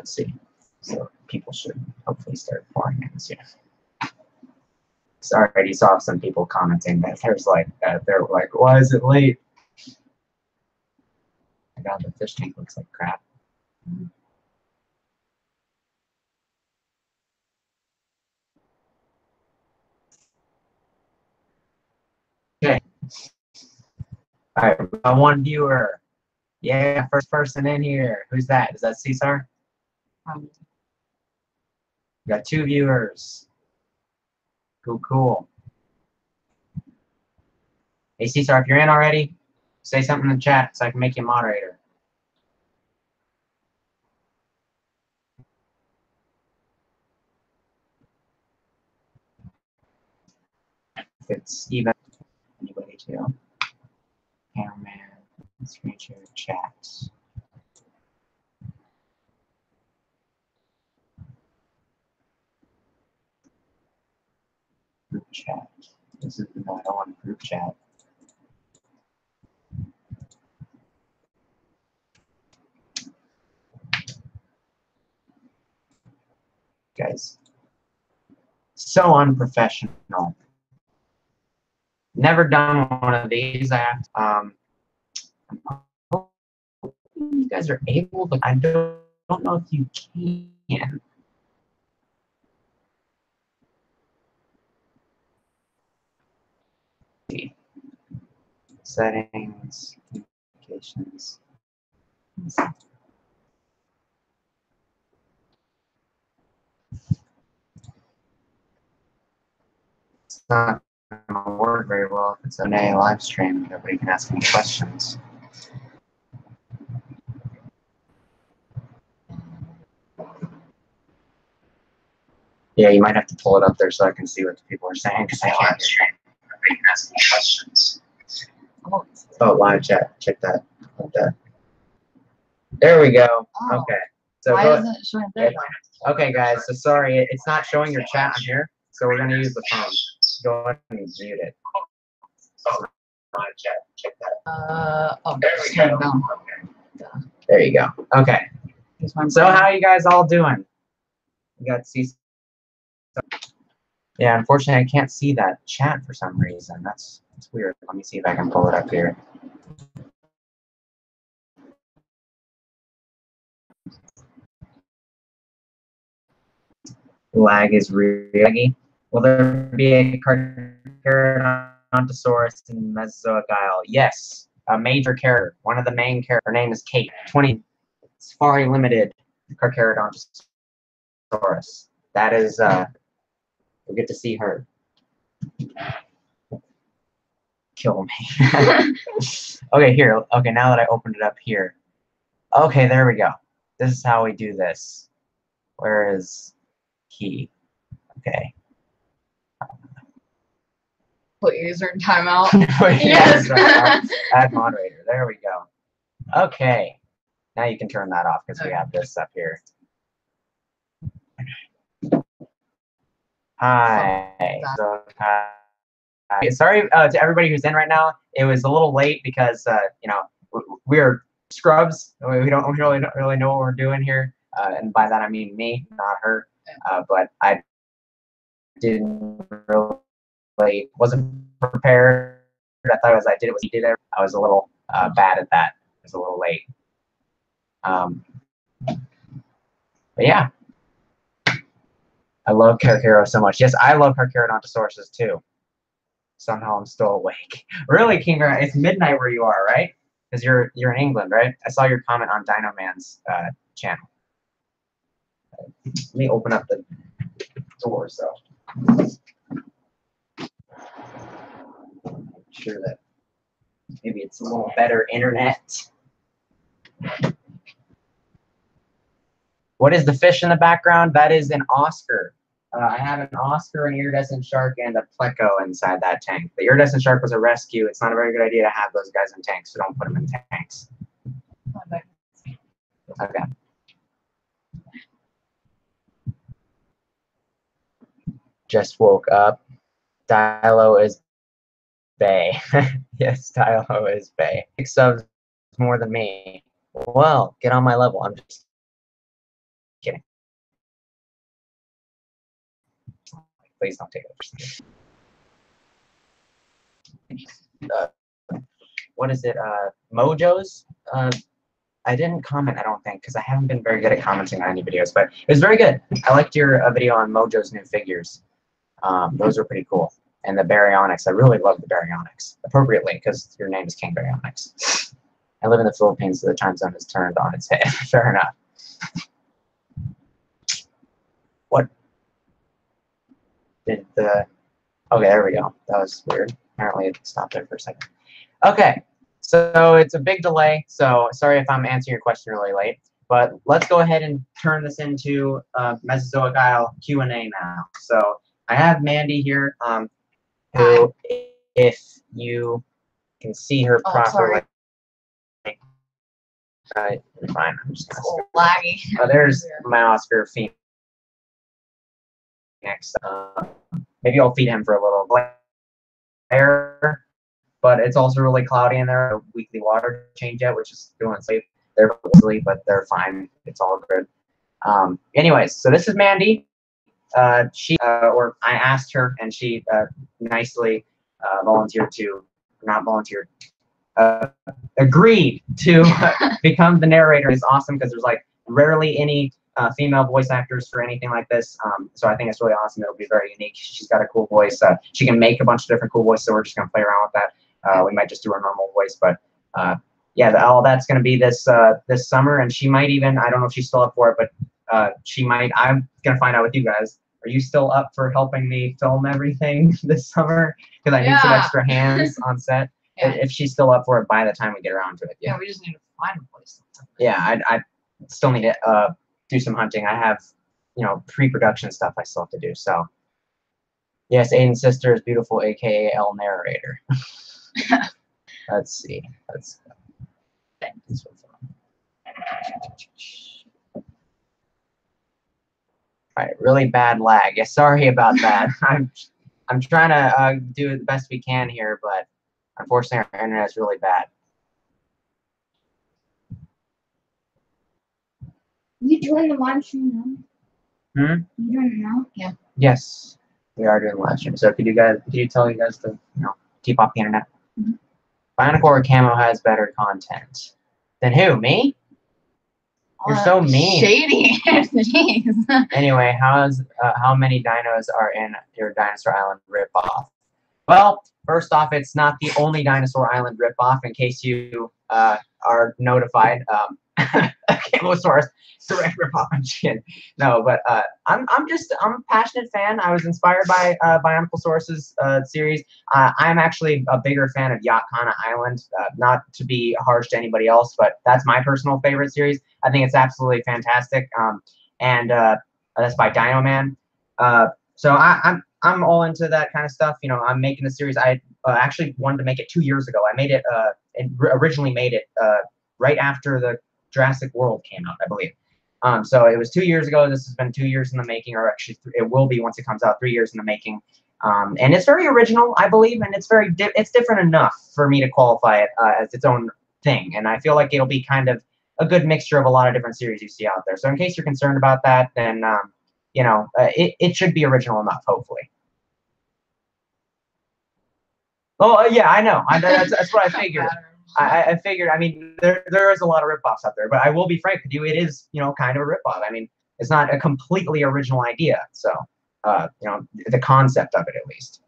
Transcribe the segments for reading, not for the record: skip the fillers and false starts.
VOC. So people should hopefully start pouring in soon. So I already saw some people commenting that they're like, why is it late? My God, the fish tank looks like crap. Okay. All right, we got one viewer. Yeah, first person in here. Who's that? Is that Cesar? We got 2 viewers. Cool, cool. Hey, Cesar, if you're in already, say something in the chat so I can make you a moderator. If it's even anybody too. Cameraman, screen share, chat. Group chat. This is no, I don't want a group chat. Guys, so unprofessional. Never done one of these. I have to, you guys are able to. I don't know if you can. Settings, communications. It's not going to work very well if it's an A live stream. Nobody can ask any questions. Yeah, you might have to pull it up there so I can see what the people are saying because I can't hear. Nobody can ask any questions. Oh, live chat. Check that. Like that. There we go. Oh. Okay. So why isn't it showing there? Okay, guys. So sorry, it's not showing your chat on here. So we're gonna use the phone. Go ahead and mute it. So, live chat. Check that. Oh, there we go. Okay. There you go. Okay. So how you guys all doing? You got to see. Yeah, unfortunately, I can't see that chat for some reason. That's weird. Let me see if I can pull it up here. Lag is really laggy. Will there be a Carcharodontosaurus in Mesozoic Isle? Yes, a major character. One of the main characters. Her name is Kate. 20 Safari Limited Carcharodontosaurus. That is, we'll get to see her. Kill me. Okay, here. Okay, now that I opened it up here. Okay, there we go. This is how we do this. Where is key? Okay. Put user in timeout. Yes. Add moderator. There we go. Okay. Now you can turn that off because we have this up here. Hi. So, sorry to everybody who's in right now. It was a little late because you know, we're scrubs. We don't really know what we're doing here, and by that I mean me, not her. But I didn't really wasn't prepared. I thought I did it. He did it. I was a little bad at that. It was a little late. But yeah, I love Carcharo so much. Yes, I love Carcharodontosauruses too. Somehow I'm still awake. Really, Kinga, it's midnight where you are, right? Because you're in England, right? I saw your comment on Dino Man's channel. Let me open up the door so make sure that maybe it's a little better internet. What is the fish in the background? That is an Oscar. I have an Oscar, an iridescent shark, and a pleco inside that tank. The iridescent shark was a rescue. It's not a very good idea to have those guys in tanks, so don't put them in tanks. Okay. Just woke up. Dilo is Bay. Yes, Dilo is Bay. 6 subs more than me. Well, get on my level. I'm just Please don't take it. What is it? Mojo's? I didn't comment, I don't think, because I haven't been very good at commenting on any videos, but it was very good. I liked your video on Mojo's new figures. Those were pretty cool. And the baryonyx, I really love the baryonyx. Appropriately, because your name is King Baryonyx. I live in the Philippines, so the time zone is turned on its head. Fair enough. What did the... Okay, there we go. That was weird. Apparently it stopped there for a second. Okay, so it's a big delay, so sorry if I'm answering your question really late. But let's go ahead and turn this into Mesozoic Isle Q&A now. So I have Mandy here, who, if you can see her properly... You're fine. I'm just gonna laggy. There's my Oscar Phoenix. Maybe I'll feed him for a little air, but it's also really cloudy in there. Weekly water change yet, which is doing sleep. They're asleep, but they're fine. It's all good. Anyways, so this is Mandy. She or I asked her, and she nicely volunteered to, not volunteered. Agreed to become the narrator. Is awesome because there's like rarely any female voice actors for anything like this. So I think it's really awesome. It'll be very unique. She's got a cool voice. She can make a bunch of different cool voices, so we're just gonna play around with that. We might just do her normal voice, but yeah, all that's gonna be this this summer, and she might even, I don't know if she's still up for it, but she might. I'm gonna find out with you guys. Are you still up for helping me film everything this summer? Because I need some extra hands on set. Yeah. If she's still up for it by the time we get around to it. Yeah, we just need to find a place. Yeah, I still need to do some hunting. I have, pre-production stuff I still have to do. So, yes, Aiden's sister is beautiful, aka L narrator. Let's see. Let's go. All right, really bad lag. Yeah, sorry about that. I'm trying to do the best we can here, but unfortunately, our internet is really bad. You doing the live stream now? Hmm? You doing it now? Yeah. Yes, we are doing live stream. So could you tell you guys to keep off the internet? Mm-hmm. Bionic Warrior Camo has better content than who? Me? You're so mean. Shady. Jeez. Anyway, how many dinos are in your Dinosaur Island ripoff? Well, first off, it's not the only Dinosaur Island ripoff. In case you are notified, Camosaurus direct ripoff on Shin. No, but I'm a passionate fan. I was inspired by Bioniclesaurus's series. I'm actually a bigger fan of Yacht-Kana Island. Not to be harsh to anybody else, but that's my personal favorite series. I think it's absolutely fantastic. And that's by Dino Man. So I'm all into that kind of stuff. I'm making a series. I actually wanted to make it 2 years ago. I made it, originally made it right after the Jurassic World came out, I believe. So it was 2 years ago. This has been 2 years in the making, or actually it will be once it comes out, 3 years in the making. And it's very original, I believe, and it's it's different enough for me to qualify it as its own thing. And I feel like it'll be kind of a good mixture of a lot of different series you see out there. So in case you're concerned about that, then it should be original enough, hopefully. Oh, yeah, I know. That's what I figured. I figured, I mean, there is a lot of ripoffs out there, but I will be frank with you, it is, kind of a ripoff. I mean, it's not a completely original idea. So, the concept of it, at least.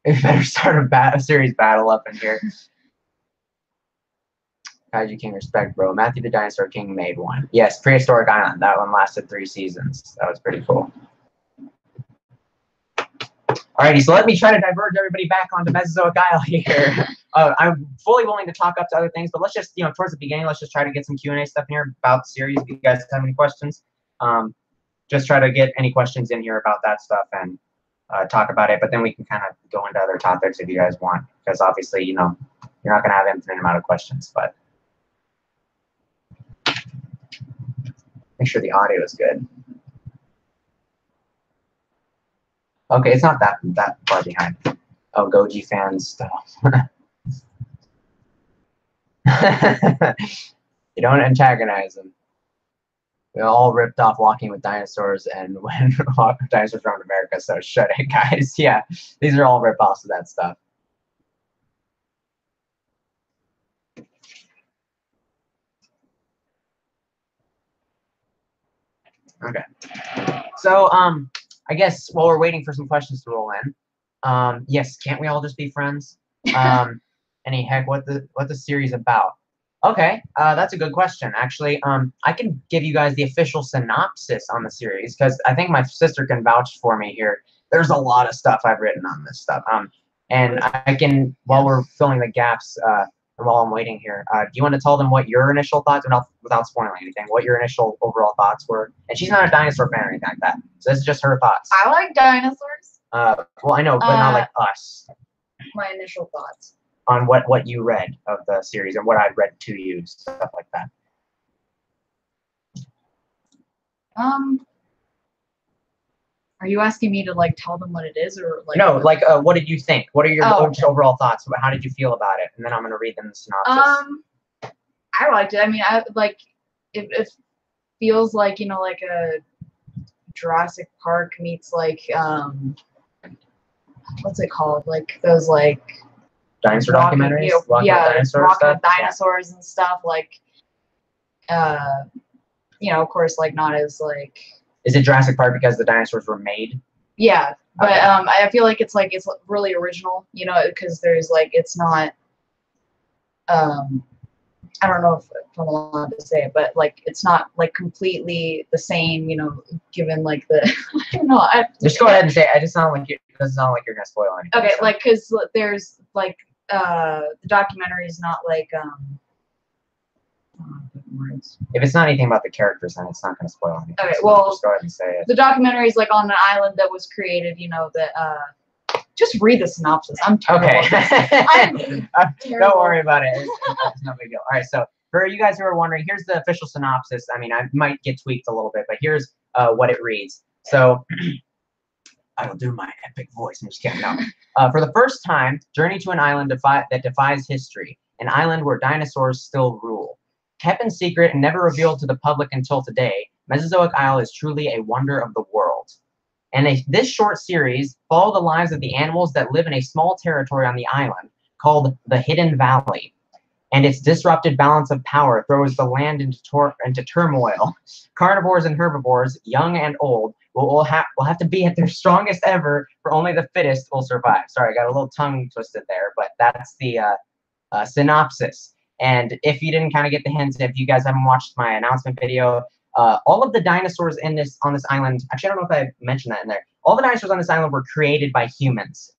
We better start a series battle up in here. Kaiju King respect, bro. Matthew the Dinosaur King made one. Yes, Prehistoric Island. That one lasted 3 seasons. That was pretty cool. Alrighty, so let me try to diverge everybody back onto Mesozoic Isle here. I'm fully willing to talk up to other things, but let's just, towards the beginning, let's just try to get some Q&A stuff in here about the series. If you guys have any questions, just try to get any questions in here about that stuff and talk about it. But then we can kind of go into other topics if you guys want, because obviously, you're not going to have an infinite amount of questions, but make sure the audio is good. Okay, it's not that far behind. Oh, Goji fans stuff. You don't antagonize them. We all ripped off Walking with Dinosaurs and when Walking with Dinosaurs around America, so shut it, guys. Yeah, these are all rip-offs of that stuff. Okay. So, I guess while we're waiting for some questions to roll in, yes, can't we all just be friends? Any heck, what the series about? Okay, that's a good question. Actually, I can give you guys the official synopsis on the series because I think my sister can vouch for me here. There's a lot of stuff I've written on this stuff. And I can, while we're filling the gaps, while I'm waiting here, do you want to tell them what your initial thoughts, without spoiling anything, what your initial overall thoughts were? And she's not a dinosaur fan or anything like that, so this is just her thoughts. I like dinosaurs. Well, I know, but not like us. My initial thoughts. On what you read of the series and what I'd read to you, stuff like that. Are you asking me to like tell them what it is or like? No, like what did you think? What are your okay. overall thoughts? How did you feel about it? And then I'm gonna read them the synopsis. I liked it. I mean, I like it feels like, you know, like a Jurassic Park meets like what's it called? Like those like dinosaur documentaries? Yeah, Walking with Dinosaurs and stuff. Like you know, of course, like not as like. Is it Jurassic Park because the dinosaurs were made? Yeah, but okay. I feel like it's really original, you know, because there's like it's not. I don't know if I'm allowed to say it, but like it's not like completely the same, you know, given like the. I don't know. Just go ahead and say it. It doesn't sound like you're gonna spoil anything. Okay, so. Like because there's like the documentary is not like If it's not anything about the characters, then it's not going to spoil anything. Okay, so well, just go ahead and say it. The documentary is like on an island that was created, you know, that just read the synopsis. I'm terrible. Okay. I'm terrible. Don't worry about it. It's no big deal. All right, so for you guys who are wondering, here's the official synopsis. I mean, I might get tweaked a little bit, but here's what it reads. So I will do my epic voice. I'm just kidding. No. For the first time, journey to an island that defies history, an island where dinosaurs still rule. Kept in secret and never revealed to the public until today, Mesozoic Isle is truly a wonder of the world. And this short series follows the lives of the animals that live in a small territory on the island called the Hidden Valley. And its disrupted balance of power throws the land into turmoil. Carnivores and herbivores, young and old, will have to be at their strongest ever, for only the fittest will survive. Sorry, I got a little tongue twisted there, but that's the synopsis. And if you didn't kind of get the hints, if you guys haven't watched my announcement video, all of the dinosaurs on this island, actually, I don't know if I mentioned that in there. All the dinosaurs on this island were created by humans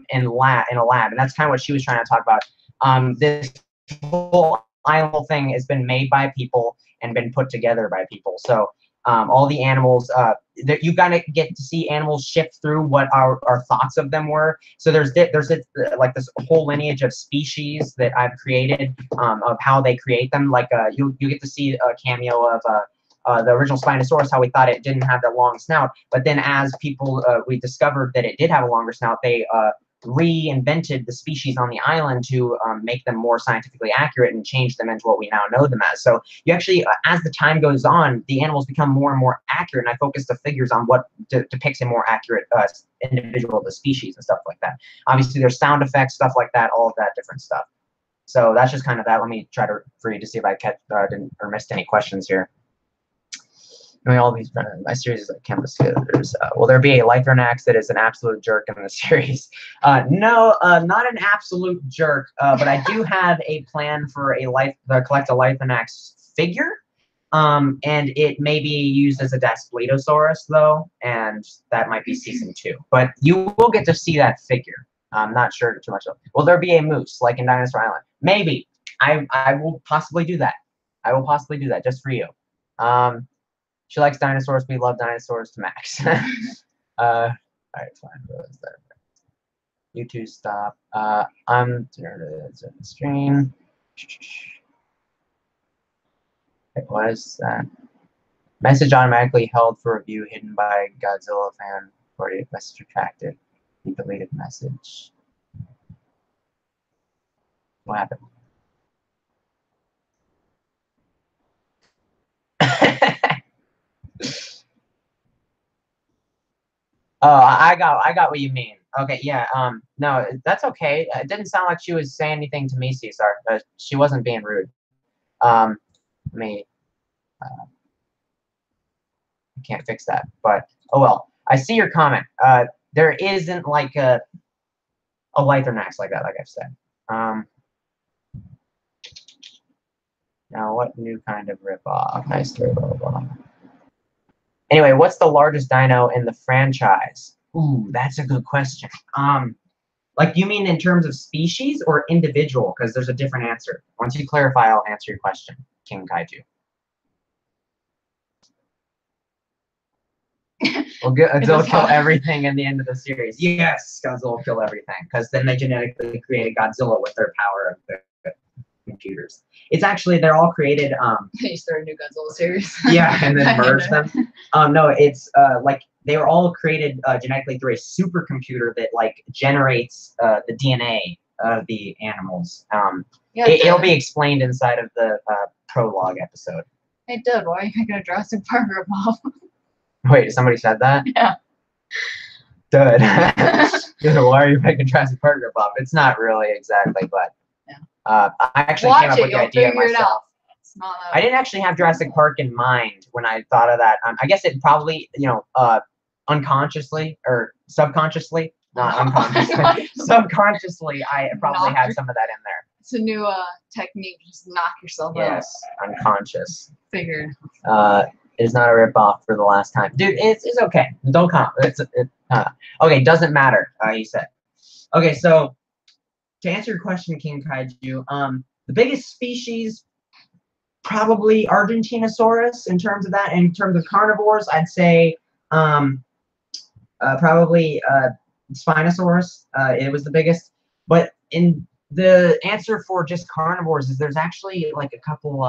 in a lab, and that's kind of what she was trying to talk about. This whole island thing has been made by people and been put together by people. So all the animals, you gotta get to see animals shift through what our thoughts of them were. So there's like this whole lineage of species that I've created of how they create them. Like you get to see a cameo of the original Spinosaurus, how we thought it didn't have the long snout, but then as people we discovered that it did have a longer snout, they reinvented the species on the island to make them more scientifically accurate and change them into what we now know them as. So you actually, as the time goes on, the animals become more and more accurate, and I focus the figures on what depicts a more accurate individual of the species and stuff like that. Obviously, there's sound effects, stuff like that, all of that different stuff. So that's just kind of that. Let me try to for you to see if I didn't or missed any questions here. Doing all these my series is like campus together. Will there be a Life-Threatening that is an absolute jerk in the series? No, not an absolute jerk, but I do have a plan for collect a Life-Threatening figure, and it may be used as a Daspletosaurus though, and that might be season 2. But you will get to see that figure. I'm not sure too much. Will there be a moose like in Dinosaur Island? Maybe. I will possibly do that. I will possibly do that just for you. She likes dinosaurs. We love dinosaurs to max. All right, fine. What is that? You two stop. I'm the stream. Okay, what is that? Message automatically held for review hidden by Godzilla fan. 48 message retracted. Deleted message. What happened? Oh, I got what you mean. Okay, yeah. No, that's okay. It didn't sound like she was saying anything to me, Cesar. She wasn't being rude. Let me. I can't fix that, but oh well. I see your comment. There isn't like a Lythernax like that, like I've said. Now what new kind of ripoff? Nice story, blah blah blah. Anyway, what's the largest dino in the franchise? Ooh, that's a good question. Like, you mean in terms of species or individual? Because there's a different answer. Once you clarify, I'll answer your question, King Kaiju. Well, Godzilla will kill everything in the end of the series. Yes, Godzilla will kill everything. Because then they genetically created Godzilla with their power of the computers. It's actually, they're all created. You start a new Godzilla series. Yeah, and then merge them. No, it's like they were all created genetically through a supercomputer that like generates the DNA of the animals. Yeah, it'll be explained inside of the prologue episode. Hey, Dad, why are you making a Jurassic Park ripoff? Wait, somebody said that? Yeah. Dud. Why are you making Jurassic Park ripoff? It's not really exactly, but yeah. I actually came up with the idea myself. I didn't actually have Jurassic Park in mind when I thought of that. I guess it probably, unconsciously or subconsciously, not unconsciously, subconsciously, I probably had some of that in there. It's a new technique. Just knock yourself out. Yes, unconscious. Figured. It's not a ripoff for the last time, dude. It's okay. Don't count. Okay. Doesn't matter. He said. Okay, so to answer your question, King Kaiju, the biggest species. Probably Argentinosaurus in terms of that. In terms of carnivores, I'd say probably Spinosaurus. It was the biggest. But in the answer for just carnivores is there's actually like a couple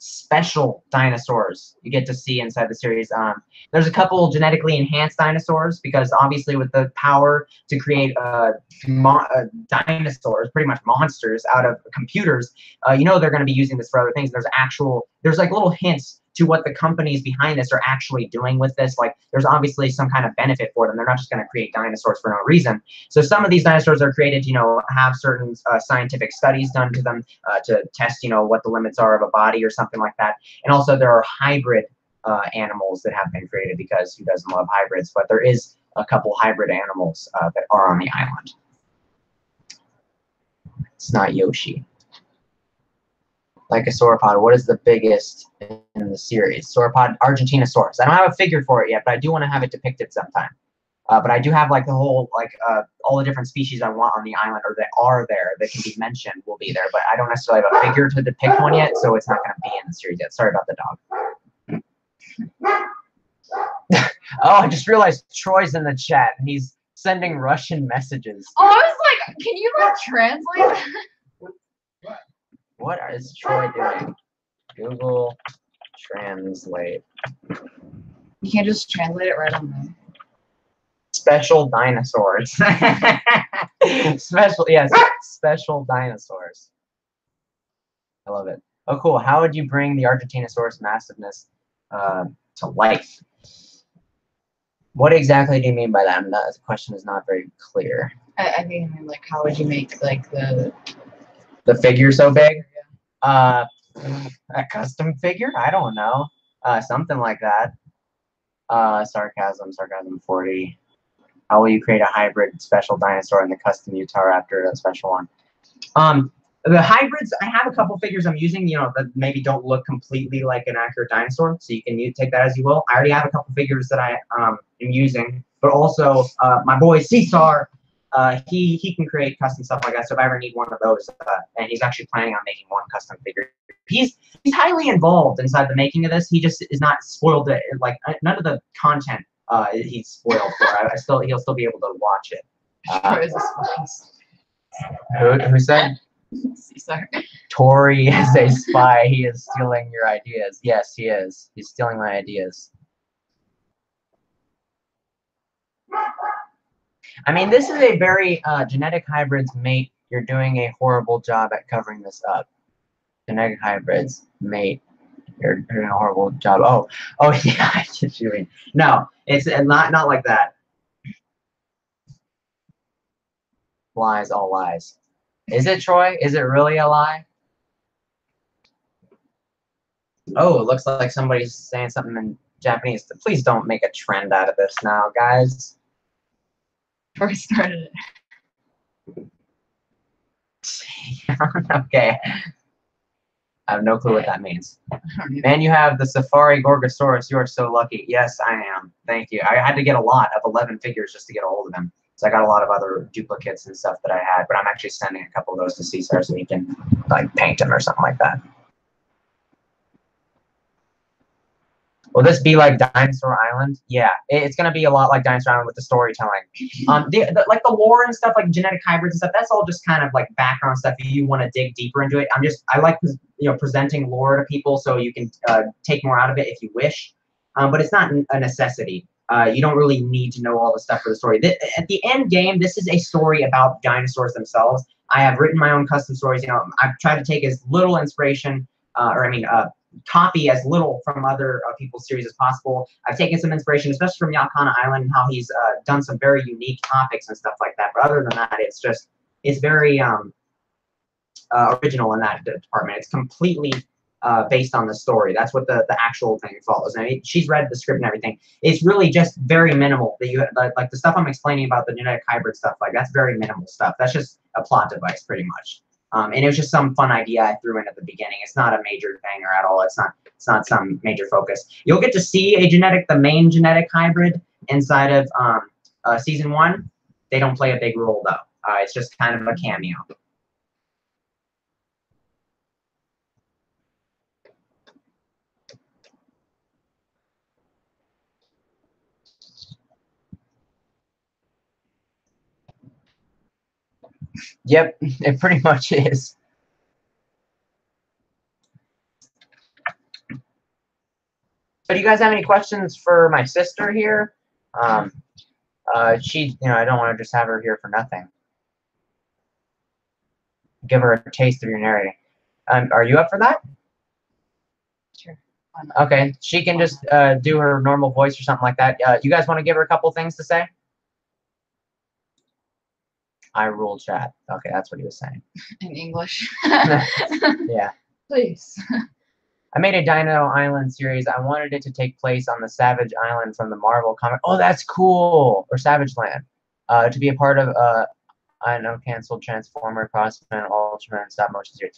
special dinosaurs you get to see inside the series. There's a couple genetically enhanced dinosaurs because obviously with the power to create dinosaurs, pretty much monsters out of computers, they're going to be using this for other things. There's like little hints to what the companies behind this are actually doing with this. Like there's obviously some kind of benefit for them. They're not just going to create dinosaurs for no reason. So some of these dinosaurs are created, have certain scientific studies done to them to test, what the limits are of a body or something like that. And also there are hybrid animals that have been created because who doesn't love hybrids? But there is a couple hybrid animals that are on the island. It's not Yoshi. Like a sauropod, what is the biggest in the series? Sauropod, Argentinosaurus. I don't have a figure for it yet, but I do want to have it depicted sometime. But I do have like the whole, all the different species I want on the island or that are there that can be mentioned will be there. But I don't necessarily have a figure to depict one yet, so it's not going to be in the series yet. Sorry about the dog. Oh, I just realized Troy's in the chat. He's sending Russian messages. Oh, I was like, can you not translate that? What is Troy doing? Google Translate. You can't just translate it right on there. Special dinosaurs. Special dinosaurs. I love it. Oh, cool. How would you bring the Argentinosaurus massiveness to life? What exactly do you mean by that? The question is not very clear. I think I mean, like, how would you make like the figure so big? A custom figure? I don't know. Something like that. Sarcasm 40. How will you create a hybrid special dinosaur in the custom Utahraptor, a special one? The hybrids, I have a couple figures I'm using, that maybe don't look completely like an accurate dinosaur, so you can take that as you will. I already have a couple figures that I am using, but also my boy Cesar, he can create custom stuff like that. So if I ever need one of those, and he's actually planning on making one custom figure. He's highly involved inside the making of this. He just is not spoiled. Like none of the content he's spoiled for. He'll still be able to watch it. Who said? Sorry. Tori is a spy. He is stealing your ideas. Yes, he is. He's stealing my ideas. I mean, this is a very genetic hybrids mate. You're doing a horrible job at covering this up. Genetic hybrids mate. You're doing a horrible job. Oh yeah, I get you mean. No, it's not like that. Lies, all lies. Is it, Troy? Is it really a lie? Oh, it looks like somebody's saying something in Japanese. Please don't make a trend out of this now, guys. Troy started it. Okay. I have no clue what that means. I don't either. Man, you have the Safari Gorgosaurus. You are so lucky. Yes, I am. Thank you. I had to get a lot of 11 figures just to get a hold of him. So I got a lot of other duplicates and stuff that I had, but I'm actually sending a couple of those to Caesar so he can like paint them or something like that. Will this be like Dinosaur Island? Yeah, it's gonna be a lot like Dinosaur Island with the storytelling. Like the lore and stuff, like genetic hybrids and stuff. That's all just kind of like background stuff. If you want to dig deeper into it, I like presenting lore to people so you can take more out of it if you wish. But it's not a necessity. You don't really need to know all the stuff for the story. At the end game, this is a story about dinosaurs themselves. I have written my own custom stories. I've tried to take as little inspiration, copy as little from other people's series as possible. I've taken some inspiration, especially from Yakana Island, and how he's done some very unique topics and stuff like that. But other than that, it's very original in that department. It's completely based on the story. That's what the actual thing follows. I mean, she's read the script and everything. It's really just very minimal. Like the stuff I'm explaining about the genetic hybrid stuff, like that's very minimal stuff. That's just a plot device, pretty much. And it was just some fun idea I threw in at the beginning. It's not a major thing or at all. It's not some major focus. You'll get to see the main genetic hybrid inside of season 1. They don't play a big role though. It's just kind of a cameo. Yep, it pretty much is. So do you guys have any questions for my sister here? She, I don't want to just have her here for nothing. Give her a taste of your narrating. Are you up for that? Sure. Okay, she can just do her normal voice or something like that. You guys want to give her a couple things to say? I rule chat. Okay, that's what he was saying. In English. Yeah. Please. I made a Dino Island series. I wanted it to take place on the Savage Island from the Marvel comic. Oh, that's cool. Or Savage Land. To be a part of an uncanceled Transformer, Crossman, Ultraman, stop motion series.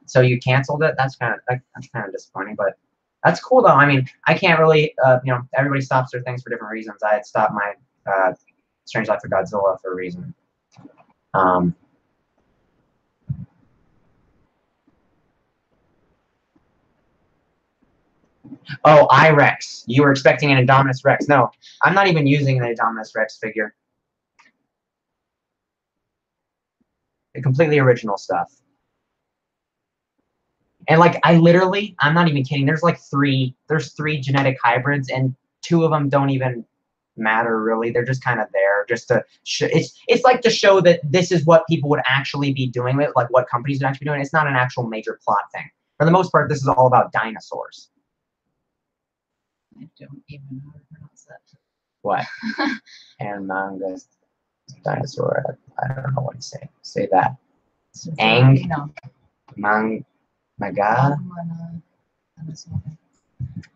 So you canceled it? That's kind of disappointing, but that's cool though. I mean, I can't really, everybody stops their things for different reasons. I had stopped my Strange Life of Godzilla for a reason. Oh, iRex. You were expecting an Indominus Rex. No, I'm not even using the Indominus Rex figure. The completely original stuff. And like, I'm not even kidding. There's three genetic hybrids, and 2 of them don't even matter really. They're just kind of there just to it's like to show that this is what people would actually be doing with, like what companies would actually be doing. It's not an actual major plot thing. For the most part, this is all about dinosaurs. I don't even know how to pronounce that. What? And manga's dinosaur. I don't know what to say. Say that. Ang? No. Maga?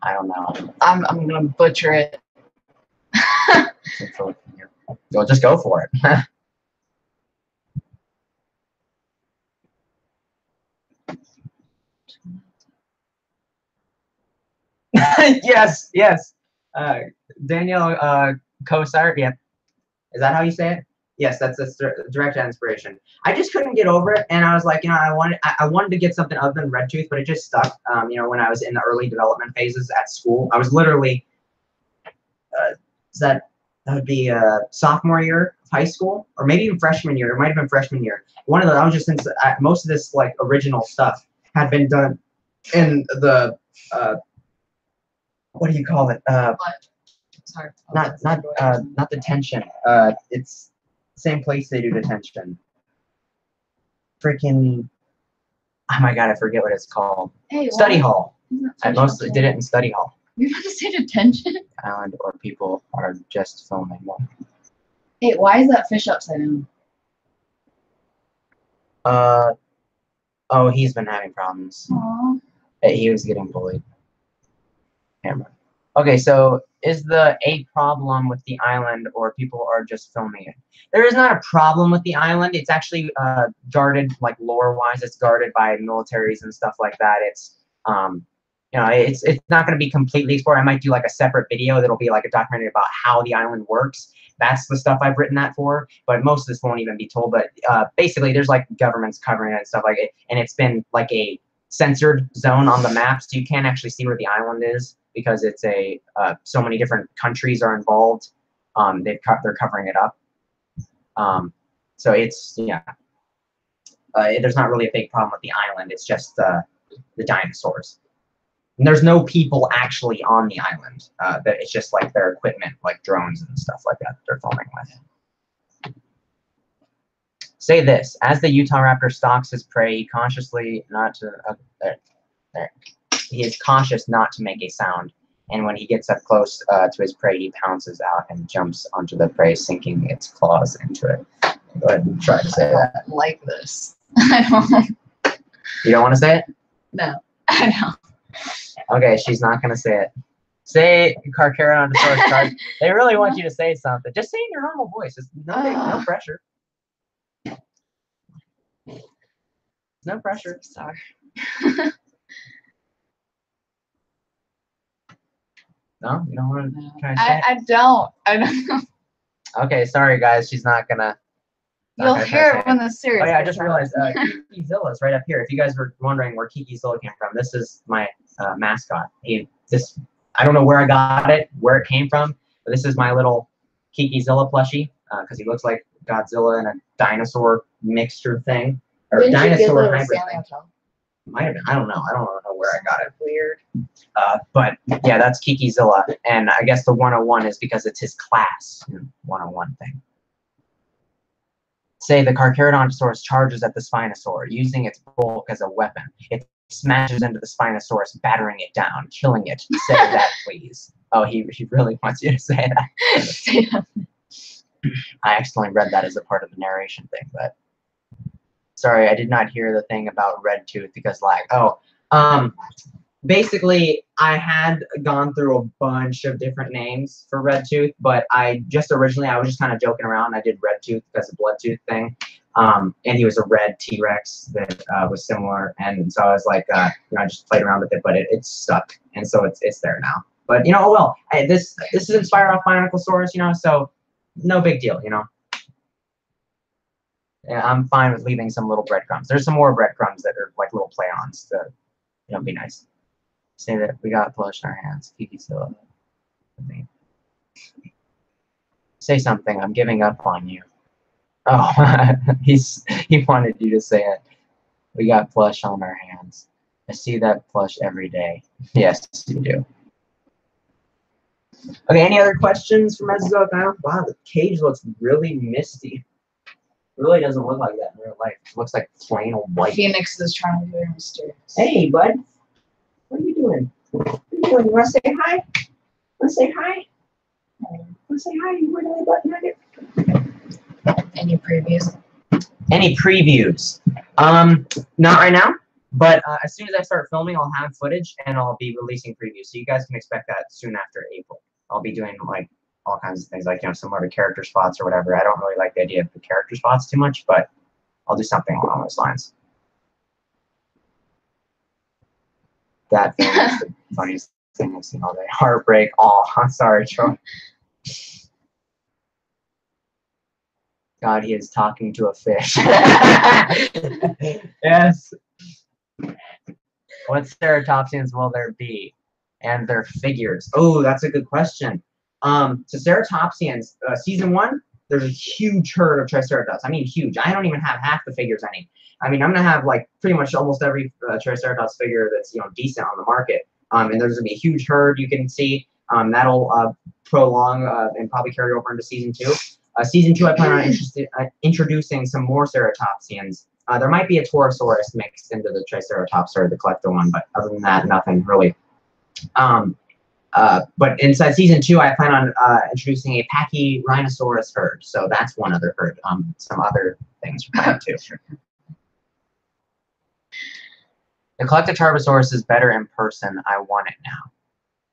I don't know. I'm gonna butcher it. You'll just go for it. Yes. Daniel Kosar. Yep. Is that how you say it? Yes, that's direct inspiration. I just couldn't get over it, and I was like, I wanted to get something other than Red Tooth, but it just stuck. When I was in the early development phases at school, I was literally that would be sophomore year of high school, or maybe even freshman year. It might have been freshman year. One of those. I was just most of this like original stuff had been done in the what do you call it? Sorry. Not detention. It's the same place they do detention. Freaking. Oh my god, I forget what it's called. Hey, study hall. I mostly did it in study hall. You're about to say detention? Island or people are just filming one. Hey, why is that fish upside down? Oh, he's been having problems. Aww. He was getting bullied. Camera. Okay, so is the a problem with the island, or people are just filming it? There is not a problem with the island. It's actually guarded, like lore-wise. It's guarded by militaries and stuff like that. It's you know, it's not going to be completely explored. I might do like a separate video that'll be like a documentary about how the island works. That's the stuff I've written that for. But most of this won't even be told. But basically, there's like governments covering it and stuff like it, and it's been like a censored zone on the map, so you can't actually see where the island is because it's a so many different countries are involved. They're covering it up. So it's there's not really a big problem with the island. It's just the dinosaurs. And there's no people actually on the island. That it's just like their equipment, like drones and stuff like that they're filming with. Say this: as the Utah raptor stalks his prey, he he is cautious not to make a sound. And when he gets up close to his prey, he pounces out and jumps onto the prey, sinking its claws into it. Go ahead and try to say that. I don't like this. I don't. You don't want to say it? No, I don't. Okay, she's not going to say it. Say Carcharodontosaurus charge. They really want you to say something. Just say it in your normal voice. It's no pressure. No pressure. Sorry. No, you don't want to try to say it? I don't. Okay, sorry guys, she's not gonna. You'll hear it when the series. Oh yeah, I just realized Kiki-Zilla is right up here. If you guys were wondering where Kiki-Zilla came from, this is my mascot. I don't know where I got it, where it came from, but this is my little Kiki-Zilla plushie because he looks like Godzilla and a dinosaur mixture thing, or Didn't you dinosaur give it a hybrid Stanley thing. Hotel? Might have been. I don't know. I don't know where I got it. Weird. But yeah, that's Kiki-Zilla, and I guess the 101 is because it's his class 101 thing. Say the Carcharodontosaurus charges at the Spinosaur, using its bulk as a weapon. It smashes into the Spinosaurus, battering it down, killing it. Say that, please. Oh, he really wants you to say that. I accidentally read that as a part of the narration thing, but sorry, I did not hear the thing about red tooth because lag. Basically, I had gone through a bunch of different names for red tooth, but I was just kind of joking around. I did red tooth because of blood tooth thing. And he was a red T-Rex that was similar. And so I was like, I just played around with it, but it stuck. And so it's there now. But, oh well, this is inspired off Bionoclosaurus, so no big deal, Yeah, I'm fine with leaving some little breadcrumbs. There's some more breadcrumbs that are like little play-ons to, be nice. Say that we got plush in our hands. Kiki-Zilla. Say something. I'm giving up on you. Oh, he wanted you to say it. We got plush on our hands. I see that plush every day. Yes, you do. Okay, any other questions for Mesozoic Island? Wow, the cage looks really misty. It really doesn't look like that in real life. It looks like plain old white. Phoenix is trying to be very mysterious. Hey, bud. What are you doing? What are you doing? You want to say hi? Want to say hi? Want to say hi? You wiggly butt nugget? Any previews? Any previews? Not right now. But as soon as I start filming, I'll have footage and I'll be releasing previews. So you guys can expect that soon after April. I'll be doing like all kinds of things like, similar to character spots or whatever. I don't really like the idea of the character spots too much, but I'll do something along those lines. That thing is the funniest thing I've seen all day. Heartbreak. Oh, I'm sorry, Troy. God, he is talking to a fish. Yes. What ceratopsians will there be? And their figures. Oh, that's a good question. So ceratopsians, season 1, there's a huge herd of triceratops. I mean, huge. I don't even have half the figures I need. I mean, I'm gonna have like pretty much almost every triceratops figure that's decent on the market. And there's gonna be a huge herd you can see. That'll prolong and probably carry over into season 2. Season 2, I plan on introducing some more ceratopsians. There might be a Torosaurus mixed into the Triceratops or the collector one, but other than that, nothing really. But inside season 2, I plan on introducing a Pachyrhinosaurus herd. So that's one other herd. Some other things are coming too. The collected Tarbosaurus is better in person. I want it now.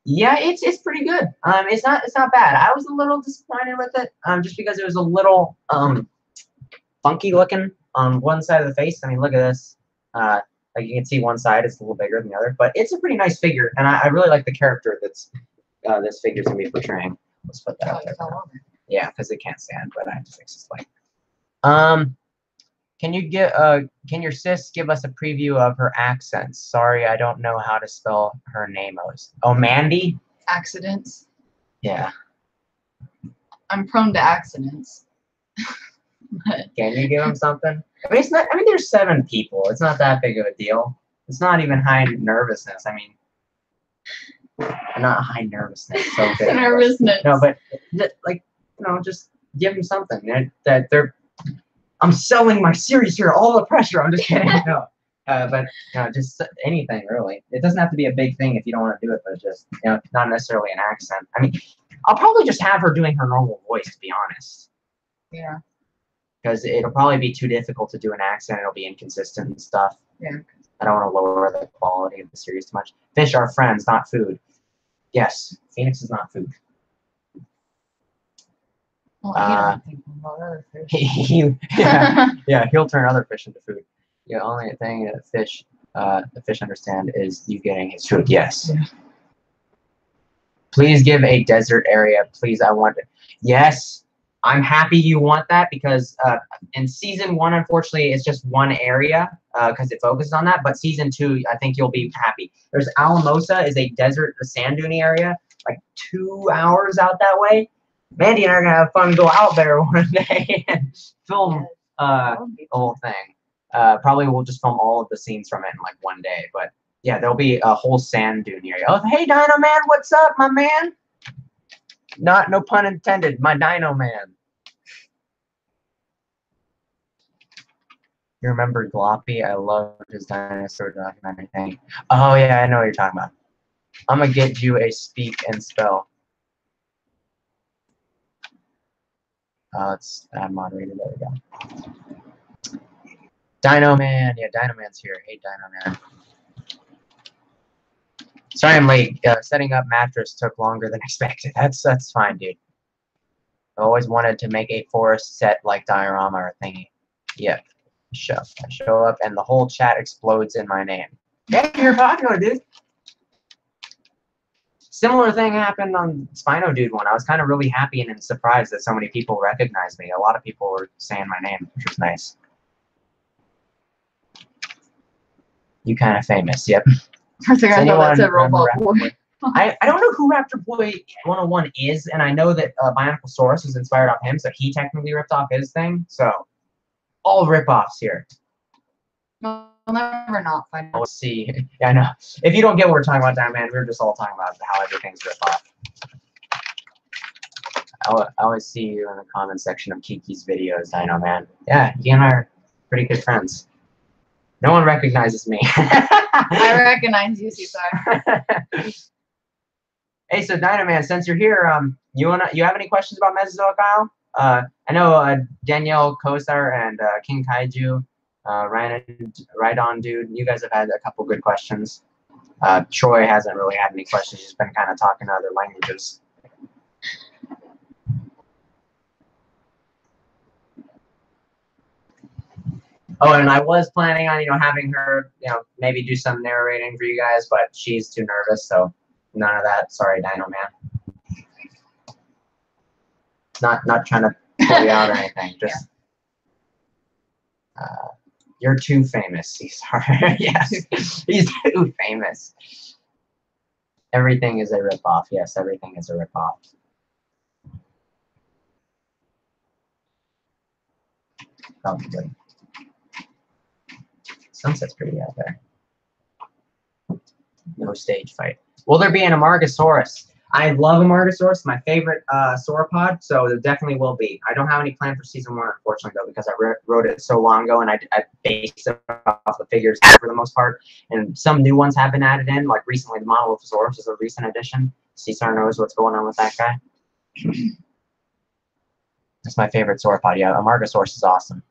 Yeah, it's pretty good. It's not bad. I was a little disappointed with it, just because it was a little funky looking on one side of the face. I mean, look at this. Like you can see one side is a little bigger than the other, but it's a pretty nice figure, and I really like the character that's this figure's gonna be portraying. Let's put that out there. Yeah, because it can't stand, but I have to fix its leg. Can your sis give us a preview of her accents? Sorry, I don't know how to spell her name. Oh, Mandy? Accidents. Yeah. I'm prone to accidents. Can you give him something? I mean, it's not. I mean, there's 7 people. It's not that big of a deal. It's not even high nervousness. I mean, not high nervousness. So big. Nervousness. No, but like, you know, just give him something. That they're. I'm selling my series here. All the pressure. I'm just kidding. No. But you know, just anything really. It doesn't have to be a big thing if you don't want to do it, but just, you know, not necessarily an accent. I mean, I'll probably just have her doing her normal voice, to be honest. Yeah. Because it'll probably be too difficult to do an accent. It'll be inconsistent and stuff. Yeah. I don't want to lower the quality of the series too much. Fish are friends, not food. Yes, Phoenix is not food. Well, you don't think about other fish. yeah, he'll turn other fish into food. The only thing that the fish understand is you getting his food. Yes. Yeah. Please give a desert area. Please, I want it. Yes, I'm happy you want that because in season 1, unfortunately, it's just one area because it focuses on that. But season 2, I think you'll be happy. There's Alamosa is a desert, a sand dune area, like 2 hours out that way. Mandy and I are gonna have fun, go out there one day and film the whole thing. Probably we'll just film all of the scenes from it in like one day. But yeah, there'll be a whole sand dune area. Oh, hey, Dino Man, what's up, my man? No pun intended, my Dino Man. You remember Gloppy? I loved his dinosaur documentary thing. Oh yeah, I know what you're talking about. I'm gonna get you a speak and spell. Let's add moderator. There we go. Dino Man. Yeah, Dino Man's here. Hey, Dino Man. Sorry I'm late. Setting up mattress took longer than expected. That's fine, dude. I always wanted to make a forest set like diorama or thingy. Yep. I show up and the whole chat explodes in my name. Yeah, you're popular, dude. Similar thing happened on Spino Dude one. I was kind of really happy and surprised that so many people recognized me. A lot of people were saying my name, which was nice. You kind of famous, yep. I think I know that's a robot boy. I don't know who Raptor Boy 101 is, and I know that Bionicle was inspired off him, so he technically ripped off his thing. So, all rip-offs here. We'll never not find out. Let's see. Yeah, I know. If you don't get what we're talking about, Dino Man, we're just all talking about how everything's rip-off. I always see you in the comment section of Kiki's videos, Dino Man. Yeah, he and I are pretty good friends. No one recognizes me. I recognize you, Cesar. Hey, so Dino Man, since you're here, you have any questions about Mesozoic Isle? I know Danielle Kosar and King Kaiju, Right On Dude, you guys have had a couple good questions. Troy hasn't really had any questions. He's been kind of talking other languages. Oh, and I was planning on, having her, maybe do some narrating for you guys, but she's too nervous, so none of that. Sorry, Dino Man. Not trying to pull you out or anything. Just you're too famous, Cesar. Yes, he's too famous. Everything is a ripoff. Yes, everything is a ripoff. Probably. Sunset's pretty out there. No stage fight. Will there be an Amargasaurus? I love Amargasaurus, my favorite sauropod, so there definitely will be. I don't have any plan for season 1, unfortunately, though, because I wrote it so long ago, and I based it off the figures for the most part. And some new ones have been added in, like recently the Monolithosaurus is a recent addition. Cesar knows what's going on with that guy. That's my favorite sauropod. Yeah, Amargasaurus is awesome.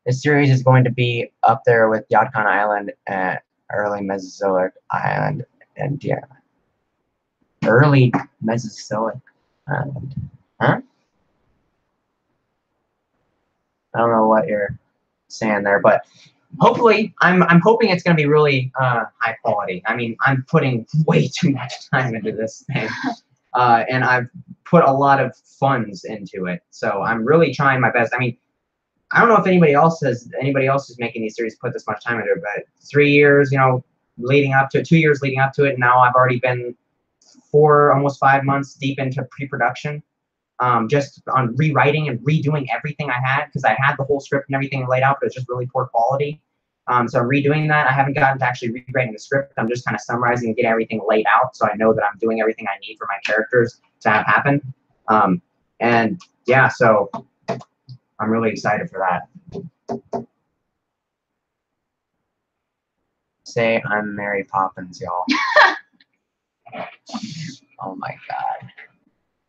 This series is going to be up there with Yadkan Island Early Mesozoic island, and yeah, early Mesozoic island. Huh? I don't know what you're saying there, but hopefully, I'm hoping it's going to be really high quality. I mean, I'm putting way too much time into this thing, and I've put a lot of funds into it. So I'm really trying my best. I mean, I don't know if anybody else is making these series put this much time into it, but 3 years, leading up to it, 2 years leading up to it, and now I've already been 4, almost 5 months deep into pre-production. Just on rewriting and redoing everything I had, because I had the whole script and everything laid out, but it's just really poor quality. So I'm redoing that. I haven't gotten to actually rewriting the script. I'm just kind of summarizing and getting everything laid out, so I know that I'm doing everything I need for my characters to have happen. And yeah, so I'm really excited for that. Say I'm Mary Poppins, y'all. Oh my god.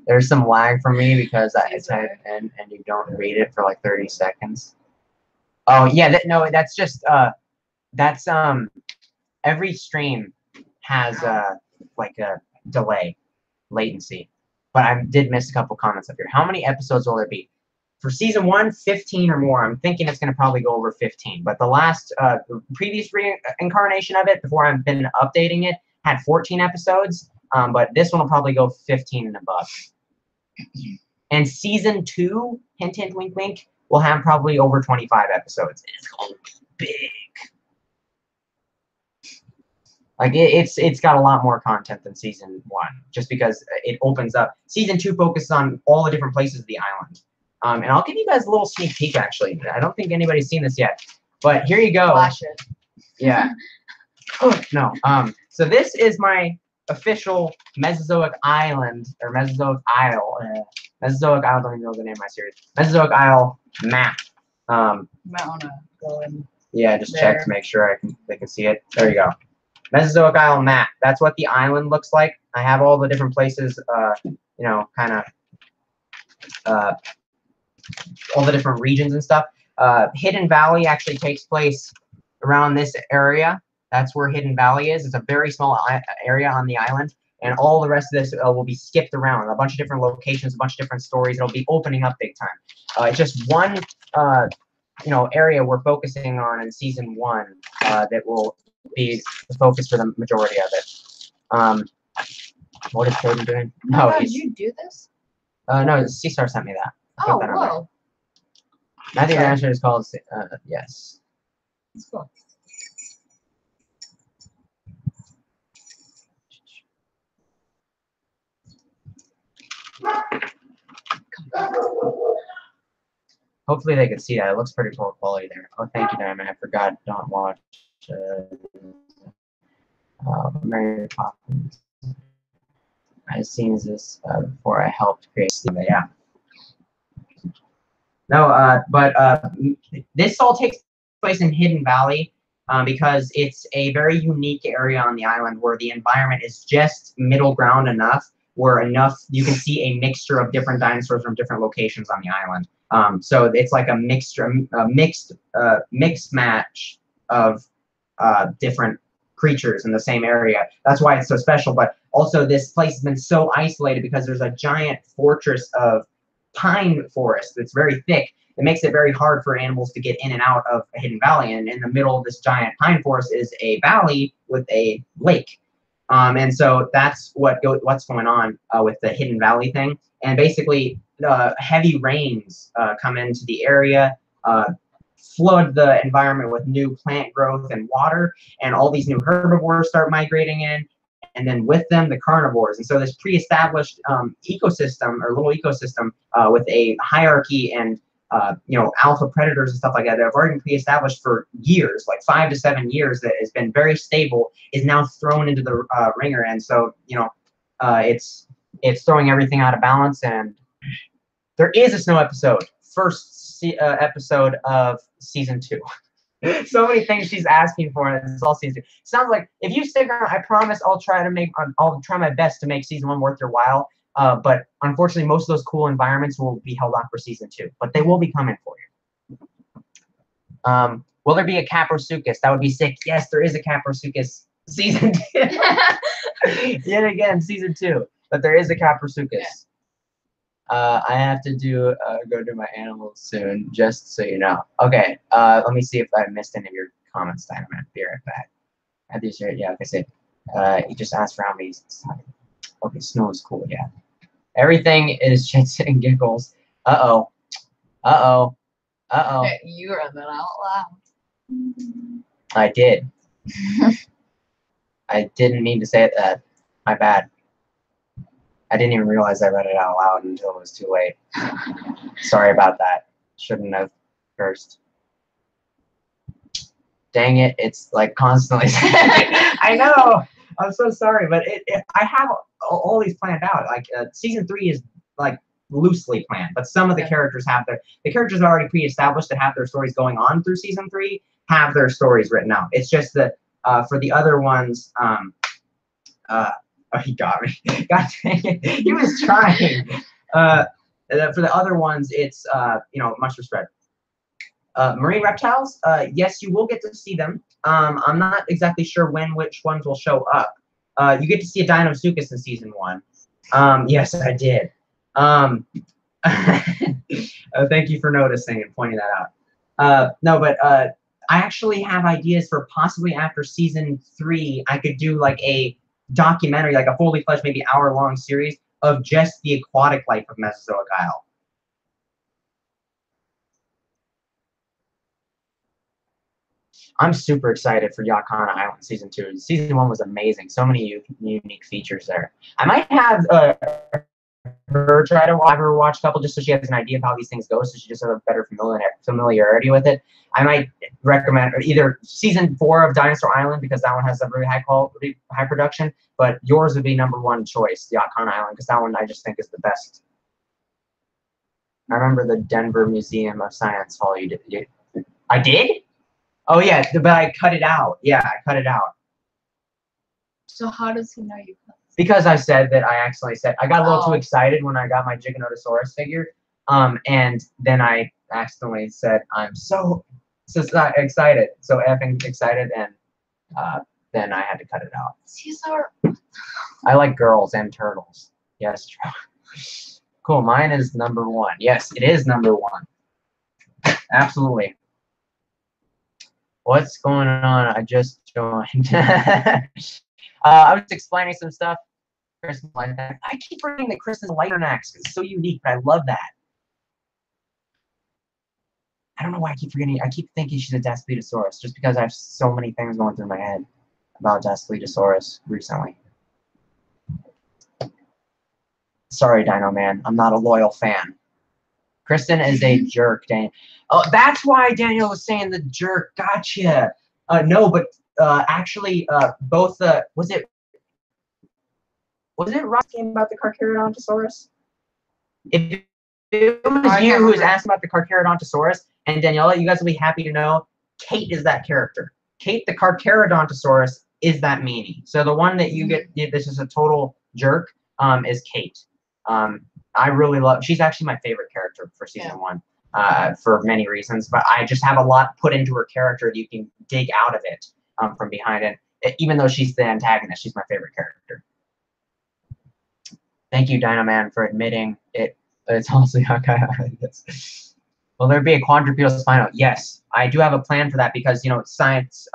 There's some lag for me because I type in and you don't read it for like 30 seconds. Oh yeah, no, that's just that's every stream has like a delay, latency. But I did miss a couple comments up here. How many episodes will there be? For season 1, 15 or more. I'm thinking it's going to probably go over 15. But the last previous reincarnation of it, before I've been updating it, had 14 episodes. But this one will probably go 15 and above. And season 2, hint, hint, wink, wink, will have probably over 25 episodes. It's going to be big. Like it's got a lot more content than season 1, just because it opens up. Season 2 focuses on all the different places of the island. And I'll give you guys a little sneak peek. Actually, I don't think anybody's seen this yet, but here you go. Flash it. Yeah. Oh no. So this is my official Mesozoic island or Mesozoic Isle. Mesozoic Isle. I don't even know the name of my series. Mesozoic Isle map. You might want to go in. Yeah, just there. check to make sure they can see it. There you go. Mesozoic Isle map. That's what the island looks like. I have all the different places, kind of all the different regions and stuff. Hidden Valley actually takes place around this area. That's where Hidden Valley is. It's a very small area on the island, and all the rest of this will be skipped around. A bunch of different locations, a bunch of different stories. It'll be opening up big time. It's just one, area we're focusing on in season 1 that will be the focus for the majority of it. What is Cody doing? No, Did you do this? No, C-Star sent me that. Oh, whoa. Matthew Rancher is called, yes. That's cool. Hopefully they can see that. It looks pretty poor quality there. Oh, thank you, Diamond. I forgot. Don't watch Mary Poppins. I've seen this before I helped create Steve. Yeah. No, but this all takes place in Hidden Valley because it's a very unique area on the island where the environment is just middle ground enough where you can see a mixture of different dinosaurs from different locations on the island. So it's like a mixed match of different creatures in the same area. That's why it's so special. But also this place has been so isolated because there's a giant fortress of pine forest that's very thick. It makes it very hard for animals to get in and out of a Hidden Valley. And in the middle of this giant pine forest is a valley with a lake. And so that's what's going on with the Hidden Valley thing. And basically, heavy rains come into the area, flood the environment with new plant growth and water, and all these new herbivores start migrating in, and then with them the carnivores. And so this pre-established ecosystem or little ecosystem with a hierarchy and alpha predators and stuff like that have already been pre-established for years, like 5 to 7 years, that has been very stable, is now thrown into the ringer. And so it's throwing everything out of balance. And there is a snow episode, first episode of season 2. So many things she's asking for, and it's all season 2. Sounds like if you stick around, I promise I'll try my best to make season 1 worth your while. But unfortunately, most of those cool environments will be held on for season 2, but they will be coming for you. Will there be a Caprosuchus? That would be sick. Yes, there is a Caprosuchus season 2. Yet again, season 2. But there is a Caprosuchus. Yeah. I have to go do my animals soon, just so you know. Okay, let me see if I missed any of your comments, Dynamite. Be right back. Yeah, like I said, you just asked for how many. Okay, snow is cool, yeah. Everything is shits and giggles. Uh-oh. Uh-oh. Uh-oh. You read that out loud. I did. I didn't mean to say that. My bad. I didn't even realize I read it out loud until it was too late. Sorry about that. Shouldn't have cursed. Dang it, it's like constantly. I know. I'm so sorry, but I have all these planned out. Like season 3 is like loosely planned, but some of the characters have the characters already pre-established that have their stories going on through season 3 have their stories written out. It's just that for the other ones, oh, he got me. God dang it. He was trying. For the other ones, it's mushroom spread. Marine reptiles, yes, you will get to see them. I'm not exactly sure which ones will show up. You get to see a Dinosuchus in season 1. Yes, I did. Thank you for noticing and pointing that out. No, but I actually have ideas for possibly after season 3, I could do like a documentary, like a fully fledged, maybe hour-long series of just the aquatic life of Mesozoic Isle. I'm super excited for Yakana Island season 2. Season 1 was amazing. So many unique features there. I might have her try to have her watch a couple just so she has an idea of how these things go, so she just has a better familiarity with it. I might recommend either season 4 of Dinosaur Island, because that one has a very high quality, high production, but yours would be #1 choice, Yakana Island, because that one I just think is the best. I remember the Denver Museum of Science Hall. I did? Oh yeah, but I cut it out. Yeah, I cut it out. So how does he know you cut? Because I said that I accidentally said I got a little too excited when I got my Giganotosaurus figure, and then I accidentally said I'm so excited, so effing excited, and then I had to cut it out. Caesar. I like girls and turtles. Yes, true. Cool. Mine is #1. Yes, it is #1. Absolutely. What's going on? I just joined. I was explaining some stuff. I keep forgetting that Kristen's lighter axe is so unique, but I love that. I don't know why I keep forgetting. I keep thinking she's a Daspletosaurus just because I have so many things going through my head about Daspletosaurus recently. Sorry, Dino Man. I'm not a loyal fan. Kristen is a jerk, Dan. Oh, that's why Daniel was saying the jerk. Gotcha. No, but actually, both was it Ross game about the Carcharodontosaurus? If it was you who was asking about the Carcharodontosaurus and Daniela, you guys will be happy to know Kate is that character. Kate the Carcharodontosaurus is that meanie. So the one that you get, this is a total jerk, is Kate. I really love, she's actually my favorite character for season 1 for many reasons, but I just have a lot put into her character that you can dig out of it from behind it. Even though she's the antagonist, she's my favorite character. Thank you, Dino Man, for admitting it. It's also okay. Will there be a quadrupedal spino? Yes, I do have a plan for that because science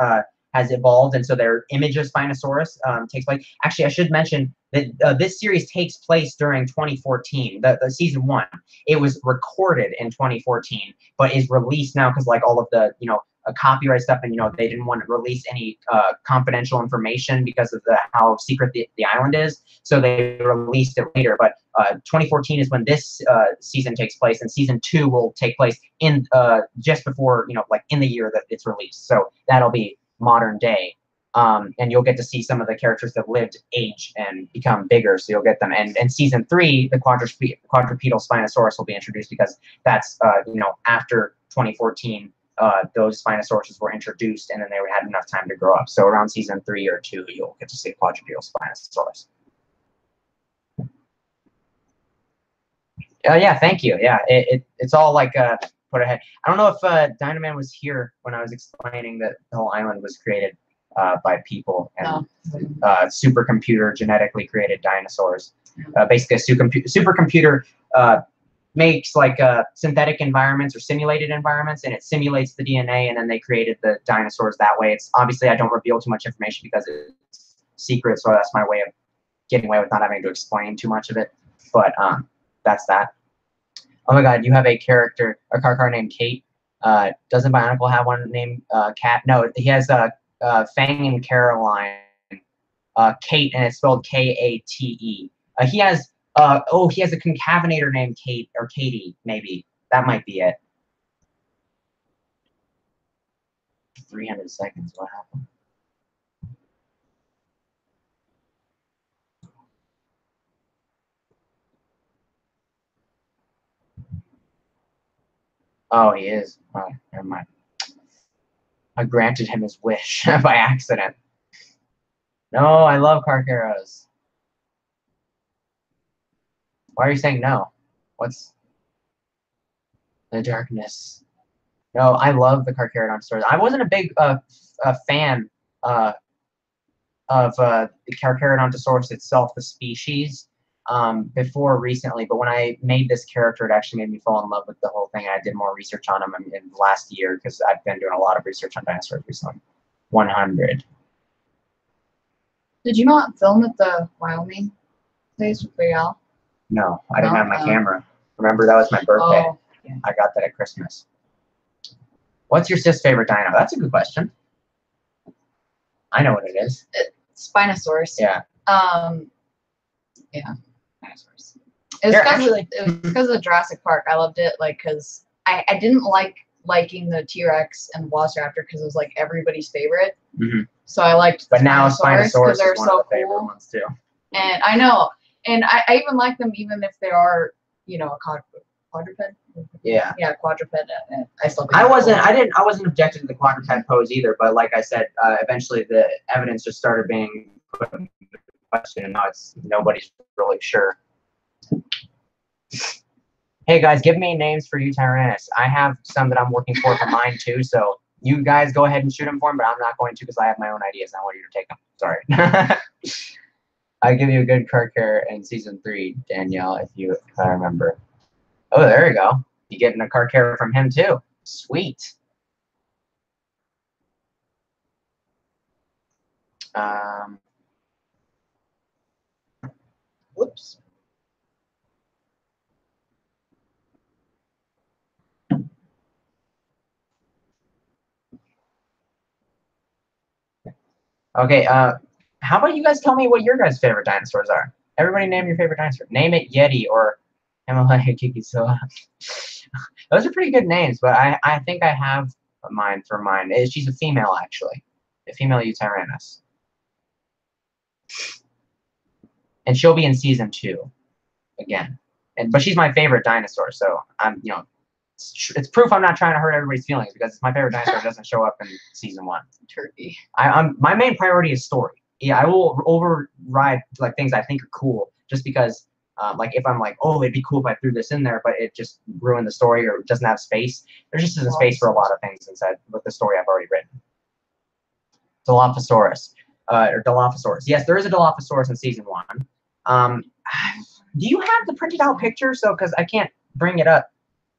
has evolved, and so their image of Spinosaurus takes place. Actually, I should mention that this series takes place during 2014, the season 1. It was recorded in 2014, but is released now because like all of the copyright stuff, and they didn't want to release any confidential information because of how secret the island is, so they released it later. But 2014 is when this season takes place, and season 2 will take place in just before like in the year that it's released. So that'll be modern day, and you'll get to see some of the characters that lived, age, and become bigger. So you'll get them. And season 3, the quadrupedal Spinosaurus will be introduced because that's after 2014. Those Spinosauruses were introduced, and then they had enough time to grow up. So around season 3 or 2, you'll get to see quadrupedal Spinosaurus. Yeah, thank you. Yeah, it's all like put ahead. I don't know if Dynaman was here when I was explaining that the whole island was created by people and supercomputer genetically created dinosaurs. Basically, a supercomputer makes like synthetic environments or simulated environments, and it simulates the DNA, and then they created the dinosaurs that way. It's obviously I don't reveal too much information because it's secret, so that's my way of getting away with not having to explain too much of it. But that's that. Oh my God, you have a character, a car named Kate. Doesn't Bionicle have one named Cat? No, he has Fang and Caroline. Kate, and it's spelled K-A-T-E. He has he has a concavenator named Kate or Katie, maybe. That might be it. 300 seconds. What happened? Oh, he is. Oh, never mind. I granted him his wish by accident. No, I love Carcaros. Why are you saying no? What's the darkness? No, I love the Carcharodon stories. I wasn't a big fan of the Carcharodontosaurus itself, the species, before recently. But when I made this character, it actually made me fall in love with the whole thing. I did more research on him in the last year because I've been doing a lot of research on dinosaurs recently. 100. Did you not film at the Wyoming place with Real? No, I didn't have my camera. Remember, that was my birthday. Oh, yeah. I got that at Christmas. What's your sis' favorite dino? That's a good question. I know what it is. Spinosaurus. Yeah. Yeah. Spinosaurus. It was because of Jurassic Park. I loved it, like, because I didn't liking the T-Rex and Velociraptor because it was like everybody's favorite. Mm-hmm. So I liked. But now Spinosaurus because they're is one so of the favorite cool. ones too. And I know, and I even like them even if they are, you know, a quadruped. Yeah. Yeah, quadruped. I still. I wasn't objected to the quadruped pose either, but like I said, eventually the evidence just started being put into question, and now nobody's really sure. Hey guys, give me names for you, Tyrannus. I have some that I'm working for mine too, so you guys go ahead and shoot them for them, but I'm not going to because I have my own ideas and I want you to take them. Sorry. I give you a good car care in season 3, Danielle, if I remember. Oh, there you go. You getting a car care from him too. Sweet. Whoops. Okay, how about you guys tell me what your guys' favorite dinosaurs are? Everybody name your favorite dinosaur. Name it Yeti or Himalaya Kikisoa. Those are pretty good names, but I think I have mine for mine. She's a female, actually. A female Eutyrannus. And she'll be in season 2 again. But she's my favorite dinosaur, so I'm, you know, it's proof I'm not trying to hurt everybody's feelings because it's my favorite dinosaur doesn't show up in season 1. Turkey. My main priority is story. Yeah, I will override like things I think are cool just because, like if I'm like, oh, it'd be cool if I threw this in there, but it just ruined the story or doesn't have space. There just isn't space for a lot of things inside with the story I've already written. Dilophosaurus, or Dilophosaurus. Yes, there is a Dilophosaurus in season 1. Do you have the printed out picture? So, because I can't bring it up.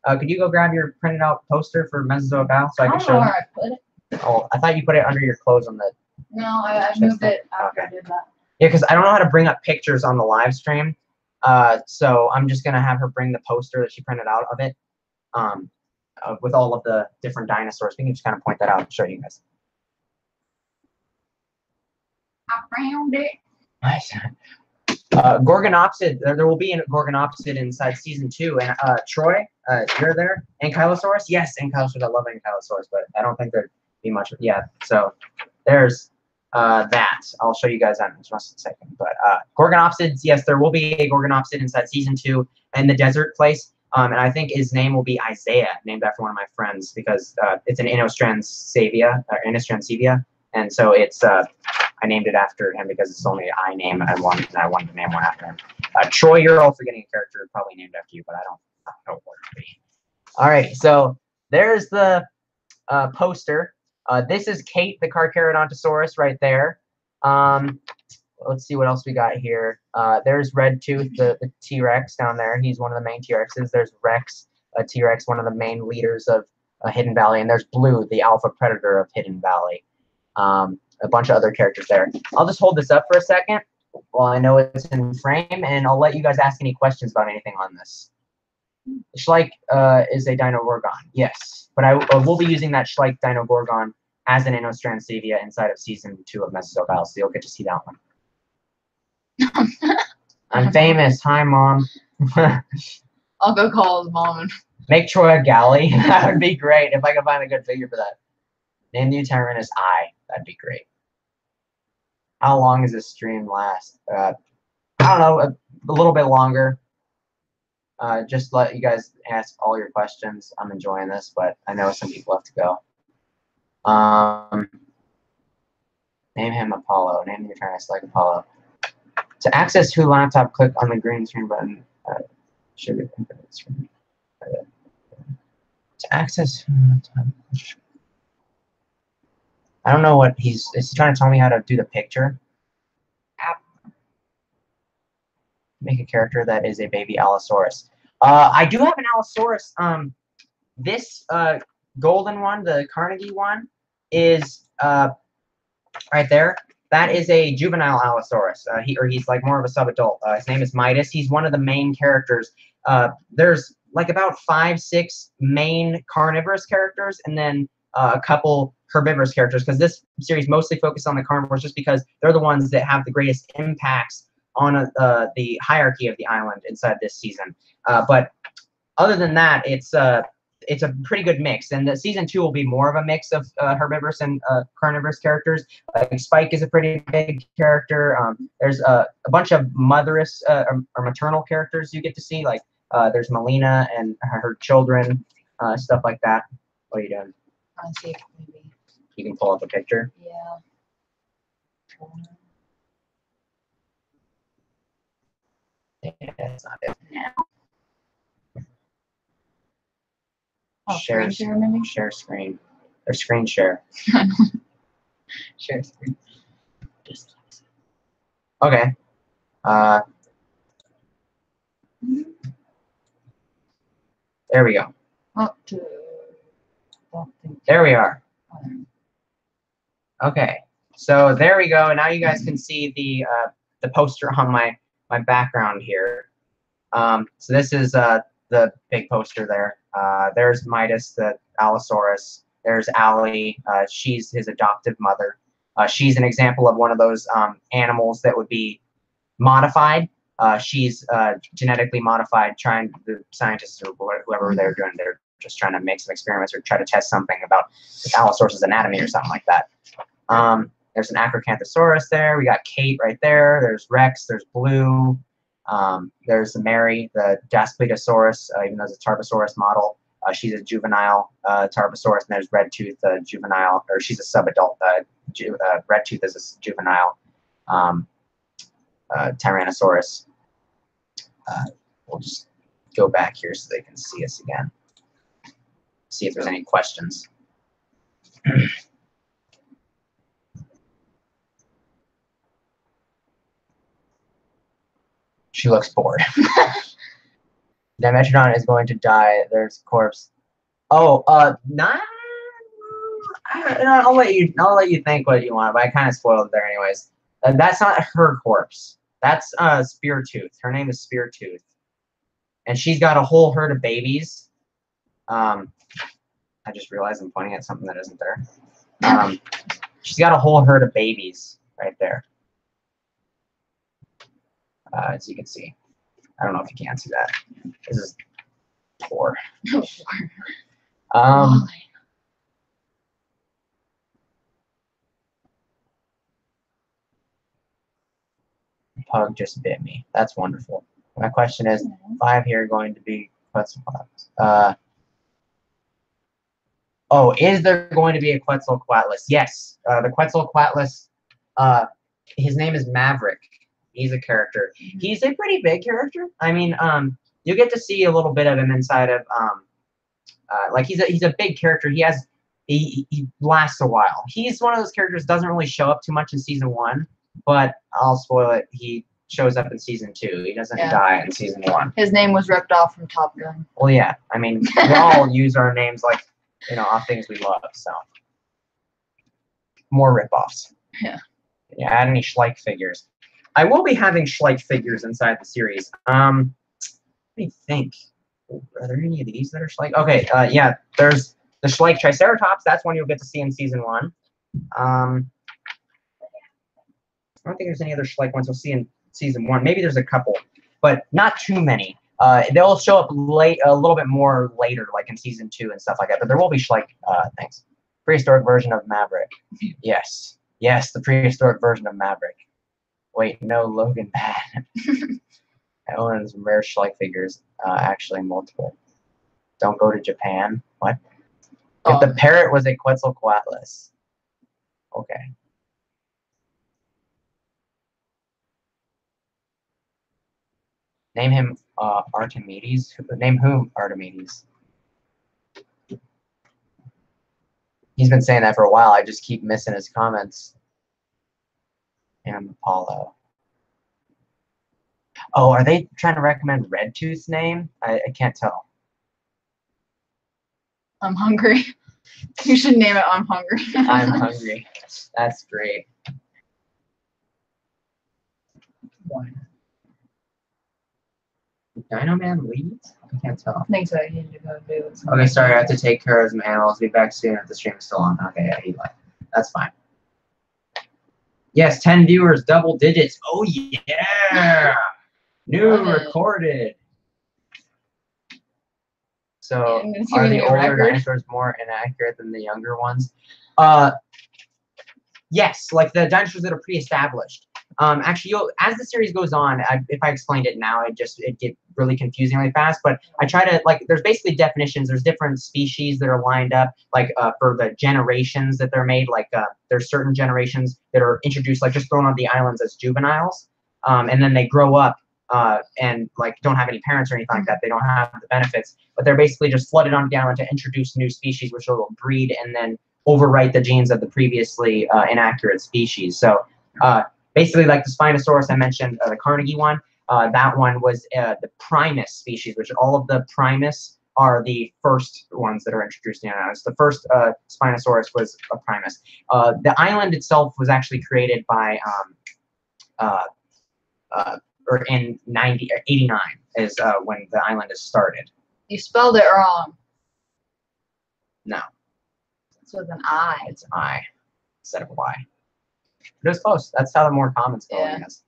Could you go grab your printed out poster for Mesozoic Battle so I can show you? I don't know where I put it. Oh, I thought you put it under your clothes on the. No, I moved it after I did that. Yeah, because I don't know how to bring up pictures on the live stream. So I'm just gonna have her bring the poster that she printed out of it, with all of the different dinosaurs. We can just kind of point that out and show you guys. I found it. Nice. Gorgonopsid. There will be a Gorgonopsid inside season 2. And Troy, you're there. Ankylosaurus. Yes, Ankylosaurus. I love Ankylosaurus, but I don't think there'd be much. Yeah. So there's that. I'll show you guys that in just a second. But Gorgonopsids. Yes, there will be a Gorgonopsid inside season 2 in the desert place. And I think his name will be Isaiah, named after one of my friends, because it's an Inostransevia, and so it's I named it after him because it's only I name and I wanted to name one after him. Troy, you're also getting a character probably named after you, but I don't know what it would be. All right, so there's the poster. This is Kate, the Carcharodontosaurus, right there. Let's see what else we got here. There's Red Tooth, the T-Rex down there. He's one of the main T-Rexes. There's Rex, a T-Rex, one of the main leaders of Hidden Valley. And there's Blue, the alpha predator of Hidden Valley. A bunch of other characters there. I'll just hold this up for a second while I know it's in frame, and I'll let you guys ask any questions about anything on this. Schleich is a Dino Gorgon, yes. But I will be using that Schleich Dino Gorgon as an Inostrancevia inside of Season 2 of Mesozoic Battle, so you'll get to see that one. I'm famous. Hi, Mom. I'll go call his mom. And Make Troy a galley. That would be great if I could find a good figure for that. Name the new Tyrannus I. That'd be great. How long does this stream last? I don't know, a little bit longer. Just let you guys ask all your questions. I'm enjoying this, but I know some people have to go. Name him Apollo. Name the new Tyrannus like Apollo. To access Who laptop, click on the green screen button. Should be screen. To access Who laptop. I don't know what is he trying to tell me how to do the picture? Make a character that is a baby Allosaurus. I do have an Allosaurus. This golden one, the Carnegie one, is right there. That is a juvenile Allosaurus. He's like more of a subadult. His name is Midas. He's one of the main characters. There's like about 5-6 main carnivorous characters, and then a couple herbivorous characters, because this series mostly focuses on the carnivores just because they're the ones that have the greatest impacts on the hierarchy of the island inside this season. But other than that, it's a pretty good mix. And the Season 2 will be more of a mix of herbivorous and carnivorous characters. Like Spike is a pretty big character. There's a bunch of motherous or maternal characters you get to see. Like there's Melina and her children, stuff like that. What are you doing? I see if maybe You can pull up a picture. yeah. Yeah, that's not it. Oh, Share screen share maybe? Share screen. Or screen share. Share screen. Okay. There we go. Up to. Don't think. There we are. Okay. So there we go. Now you guys can see the poster on my background here. So this is the big poster there. There's Midas, the Allosaurus. There's Allie. She's his adoptive mother. She's an example of one of those animals that would be modified. She's genetically modified, the scientists or whoever they're doing, they're just trying to make some experiments or try to test something about the Allosaurus' anatomy or something like that. There's an Acrocanthosaurus there. We got Kate right there. There's Rex. There's Blue. There's Mary, the Daspletosaurus, even though it's a Tarbosaurus model. She's a juvenile Tarbosaurus, and there's Red Tooth, a juvenile, or she's a subadult. Red Tooth is a juvenile Tyrannosaurus. We'll just go back here so they can see us again. See if there's any questions. She looks bored. Dimetrodon is going to die. There's a corpse. Oh, not. I'll let you think what you want, but I kind of spoiled it there, anyways. That's not her corpse. That's Speartooth. Her name is Speartooth, and she's got a whole herd of babies. I just realized I'm pointing at something that isn't there. She's got a whole herd of babies right there. As you can see. I don't know if you can see that. This is poor. Pug just bit me. That's wonderful. My question is, 5 here going to be Quetzalcoatlus. Oh, is there going to be a Quetzalcoatlus? Yes. The Quetzalcoatlus, his name is Maverick. He's a character. He's a pretty big character. I mean, you get to see a little bit of him inside of Like he's a big character. He lasts a while. He's one of those characters doesn't really show up too much in season 1, but I'll spoil it. He shows up in season 2. He doesn't die in season 1. His name was ripped off from Top Gun. Well, yeah. I mean, we all use our names like, off things we love. So more ripoffs. Yeah. Yeah. Add any Schleich figures. I will be having Schleich figures inside the series. Let me think. Are there any of these that are Schleich? Okay. Yeah. There's the Schleich Triceratops. That's one you'll get to see in season 1. I don't think there's any other Schleich ones you'll see in season 1. Maybe there's a couple, but not too many. They'll show up a little bit more later, like in season 2 and stuff like that. But there will be Schleich things. Prehistoric version of Maverick. Yes. Yes, the prehistoric version of Maverick. Wait, no, Logan Bad. I own some rare Schleich figures. Actually, multiple. Don't go to Japan. What? If the parrot was a Quetzalcoatlus. Okay. Name him Archimedes. Name whom Archimedes? He's been saying that for a while. I just keep missing his comments. And Apollo. Oh, are they trying to recommend Redtooth's name? I can't tell. I'm hungry. You should name it I'm hungry. I'm hungry. That's great. Dino Man leads? I can't tell. I think so. I need to go do it. Okay, sorry, I have to take care of some animals. Be back soon if the stream is still on. Okay, yeah, he left. That's fine. Yes, 10 viewers, double digits. Oh, yeah! New recorded. So, are the older dinosaurs more inaccurate than the younger ones? Yes, like the dinosaurs that are pre-established. Actually, as the series goes on, if I explained it now, it get really confusing really fast. But I try to, like, there's basically definitions. There's different species that are lined up, like for the generations that they're made. Like there's certain generations that are introduced, like just thrown on the islands as juveniles, and then they grow up and like don't have any parents or anything like that. They don't have the benefits, but they're basically just flooded onto the island to introduce new species, which will breed and then overwrite the genes of the previously inaccurate species. So. Basically, like the Spinosaurus I mentioned, the Carnegie one, that one was the Primus species, which all of the Primus are the first ones that are introduced in the islands. The first Spinosaurus was a Primus. The island itself was actually created by, or in 89 is when the island is started. You spelled it wrong. No. It's with an I. It's I instead of Y. But it was close. That's how the more common spelling is.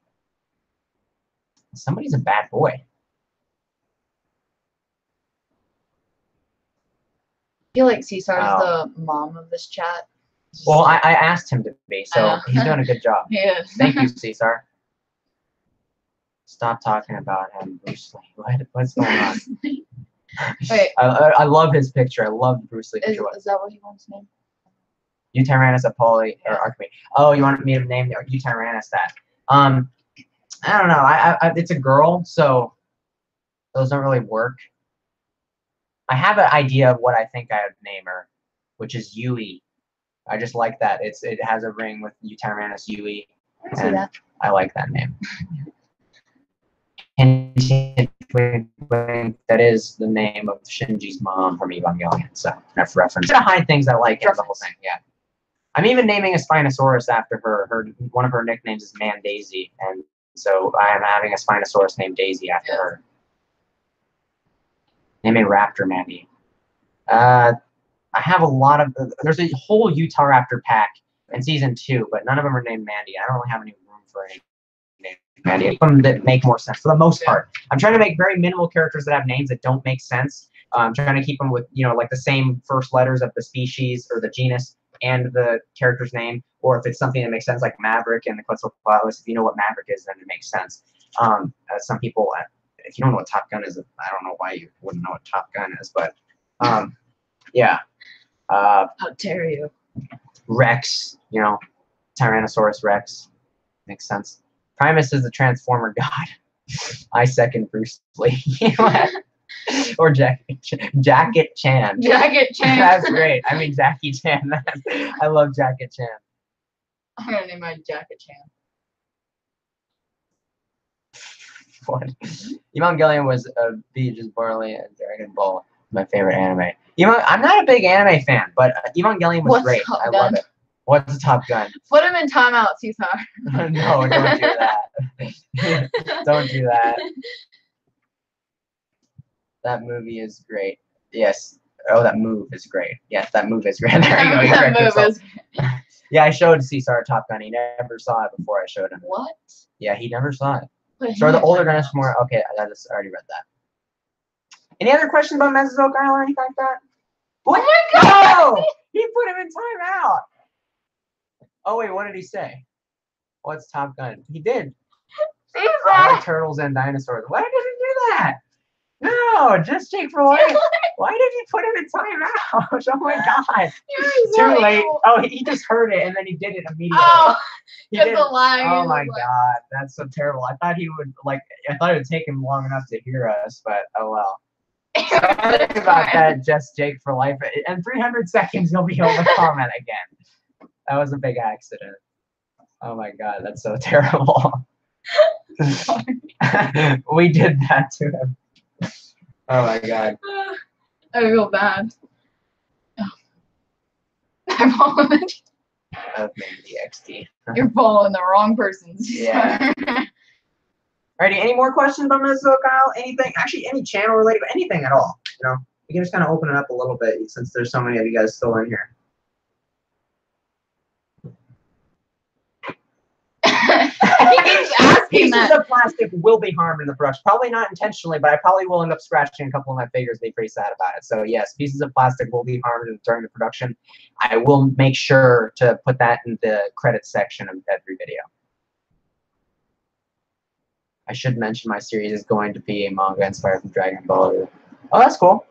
Somebody's a bad boy. I feel like Caesar's the mom of this chat. Well, I asked him to be, so he's doing a good job. Yeah. Thank you, Caesar. Stop talking about him, Bruce Lee. What's going on? Wait. I love his picture. I love the Bruce Lee picture. Is that what he wants to name? Utyrannus Apollo or Archimedes. Oh, you wanted me to name Utyrannus that? I don't know. It's a girl, so those don't really work. I have an idea of what I think I would name her, which is Yui. I just like that. It has a ring with Utyrannus Yui. I like that name. And that is the name of Shinji's mom from Evangelion. So that's reference. To hide things I like in the whole thing. Yeah. I'm even naming a Spinosaurus after her. One of her nicknames is Man Daisy, and so I am having a Spinosaurus named Daisy after her. Name a raptor, Mandy. I have a lot of. There's a whole Utah Raptor pack in season 2, but none of them are named Mandy. I don't really have any room for any named Mandy. Some that make more sense for the most part. I'm trying to make very minimal characters that have names that don't make sense. I'm trying to keep them with like the same first letters of the species or the genus and the character's name, or if it's something that makes sense, like Maverick and the Quetzalcoatlus. If you know what Maverick is, then it makes sense. Some people, if you don't know what Top Gun is, I don't know why you wouldn't know what Top Gun is, but yeah. How dare you? Rex, Tyrannosaurus Rex, makes sense. Primus is the Transformer god. I second Bruce Lee. Or Jacket Chan. Jacket Chan. That's great. I mean, Jackie Chan. I love Jacket Chan. I'm gonna name my Jacket Chan. What? Evangelion was Beaches Barley and Dragon Ball. My favorite anime. I'm not a big anime fan, but Evangelion was great. I love it. What's Top Gun? Put him in timeout, Caesar. No, don't do that. Don't do that. That movie is great. Yes. Oh, that move is great. Yes, that move is great. There you go. You That move is. Yeah, I showed Caesar Top Gun. He never saw it before I showed him. What? Yeah, he never saw it. Put So him the in older timeout. Dennis more. Okay, I just already read that. Any other questions about Mesozoic Isle or anything like that? What? Oh my God! No! He put him in timeout. Oh wait, what did he say? What's Top Gun? He did. I like Caesar! turtles and dinosaurs. Why did he do that? No, just Jake for life. Why did he put him in timeout? Oh my God. You're Too late. evil. Oh, he just heard it and then he did it immediately. Oh, He just did. the lag. Oh is my like- God, that's so terrible. I thought he would I thought it would take him long enough to hear us, but oh well. Sorry about that, just Jake for life. In 300 seconds, you'll be able to comment again. That was a big accident. Oh my God, that's so terrible. We did that to him. Oh my God. I feel bad. Oh. I'm following. That made the XD. You're following the wrong person. Yeah. Alrighty, any more questions about Mesozoic Isle? Anything? Actually, any channel related, but anything at all. You know, we can just kind of open it up a little bit since there's so many of you guys still in here. He keeps asking Pieces that. of plastic will be harmed in the production. Probably not intentionally, but I probably will end up scratching a couple of my fingers. Be pretty sad about it. So yes, pieces of plastic will be harmed during the production. I will make sure to put that in the credits section of every video. I should mention my series is going to be a manga inspired from Dragon Ball. Oh, that's cool.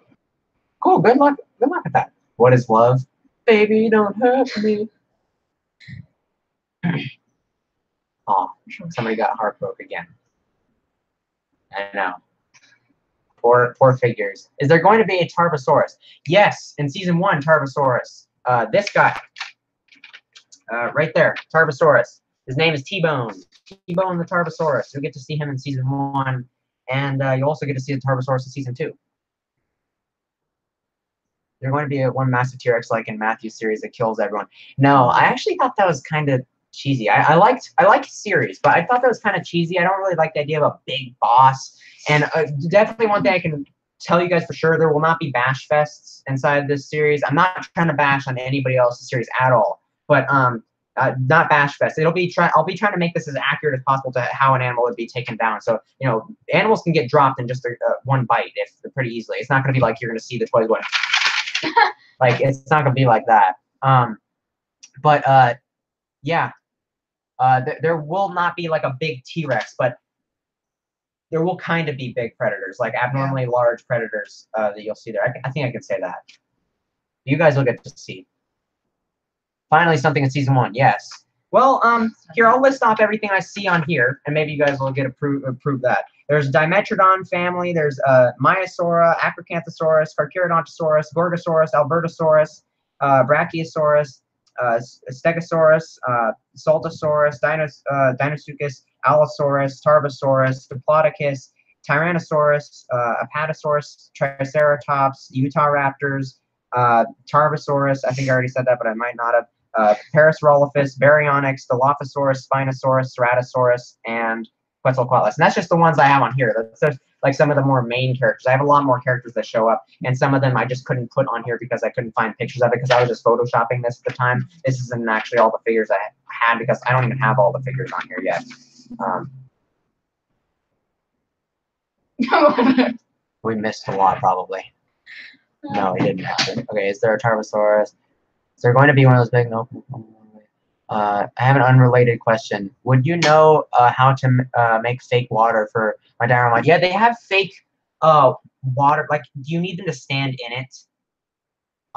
Cool. Good luck. Good luck with that. What is love? Baby, don't hurt me. Oh, somebody got heartbroken again. I know. Poor figures. Is there going to be a Tarbosaurus? Yes, in season 1, Tarbosaurus. This guy. Right there, Tarbosaurus. His name is T-Bone. T-Bone the Tarbosaurus. You'll get to see him in season 1, and you'll also get to see the Tarbosaurus in season 2. There's going to be one massive T-Rex like in Matthew's series that kills everyone. No, I actually thought that was kind of cheesy. I like series, but I thought that was kind of cheesy. I don't really like the idea of a big boss. And definitely one thing I can tell you guys for sure, there will not be bash fests inside this series. I'm not trying to bash on anybody else's series at all, but not bash fest. I'll be trying to make this as accurate as possible to how an animal would be taken down. So you know, animals can get dropped in just one bite if pretty easily. It's not going to be like you're going to see the toys going. Like it's not going to be like that. Yeah. There will not be like a big T-Rex, but there will kind of be big predators, like abnormally large predators that you'll see there. I think I can say that. You guys will get to see. Finally, something in season 1. Yes. Well, here I'll list off everything I see on here, and maybe you guys will get approve that. There's Dimetrodon family. There's Maiasaura, Acrocanthosaurus, Carcharodontosaurus, Gorgosaurus, Albertosaurus, Brachiosaurus, Stegosaurus, Saltosaurus, Dinosuchus, Allosaurus, Tarbosaurus, Diplodocus, Tyrannosaurus, Apatosaurus, Triceratops, Utahraptors, Tarbosaurus, I think I already said that, but I might not have. Parasaurolophus, Baryonyx, Dilophosaurus, Spinosaurus, Ceratosaurus, and Quetzalcoatlus. And that's just the ones I have on here. That's just like some of the more main characters. I have a lot more characters that show up, and some of them I just couldn't put on here because I couldn't find pictures of it because I was just photoshopping this at the time. This isn't actually all the figures I had because I don't even have all the figures on here yet. We missed a lot, probably. No, we didn't miss it. Okay, is there a Tarbosaurus? Is there going to be one of those big? Nope. I have an unrelated question. Would you know how to make fake water for my Dynamite? Yeah, they have fake water. Like, do you need them to stand in it?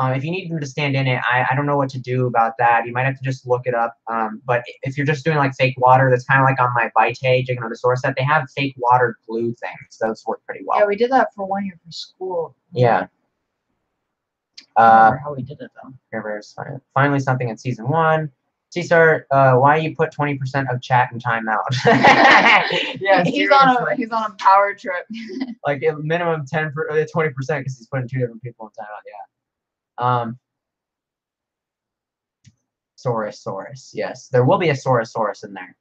If you need them to stand in it, I don't know what to do about that. You might have to just look it up. But if you're just doing like fake water, that's kind of like on my Vitae Giganotosaurus set. They have fake water glue things. Those work pretty well. Yeah, we did that for 1 year for school. Yeah. I don't remember how we did it though. Finally, something in season 1. Caesar, why you put 20% of chat in timeout? Yeah, he's on a power trip. Like a minimum 20% because he's putting 2 different people in timeout. Yeah. Saurosaurus. Yes, there will be a Saurosaurus in there.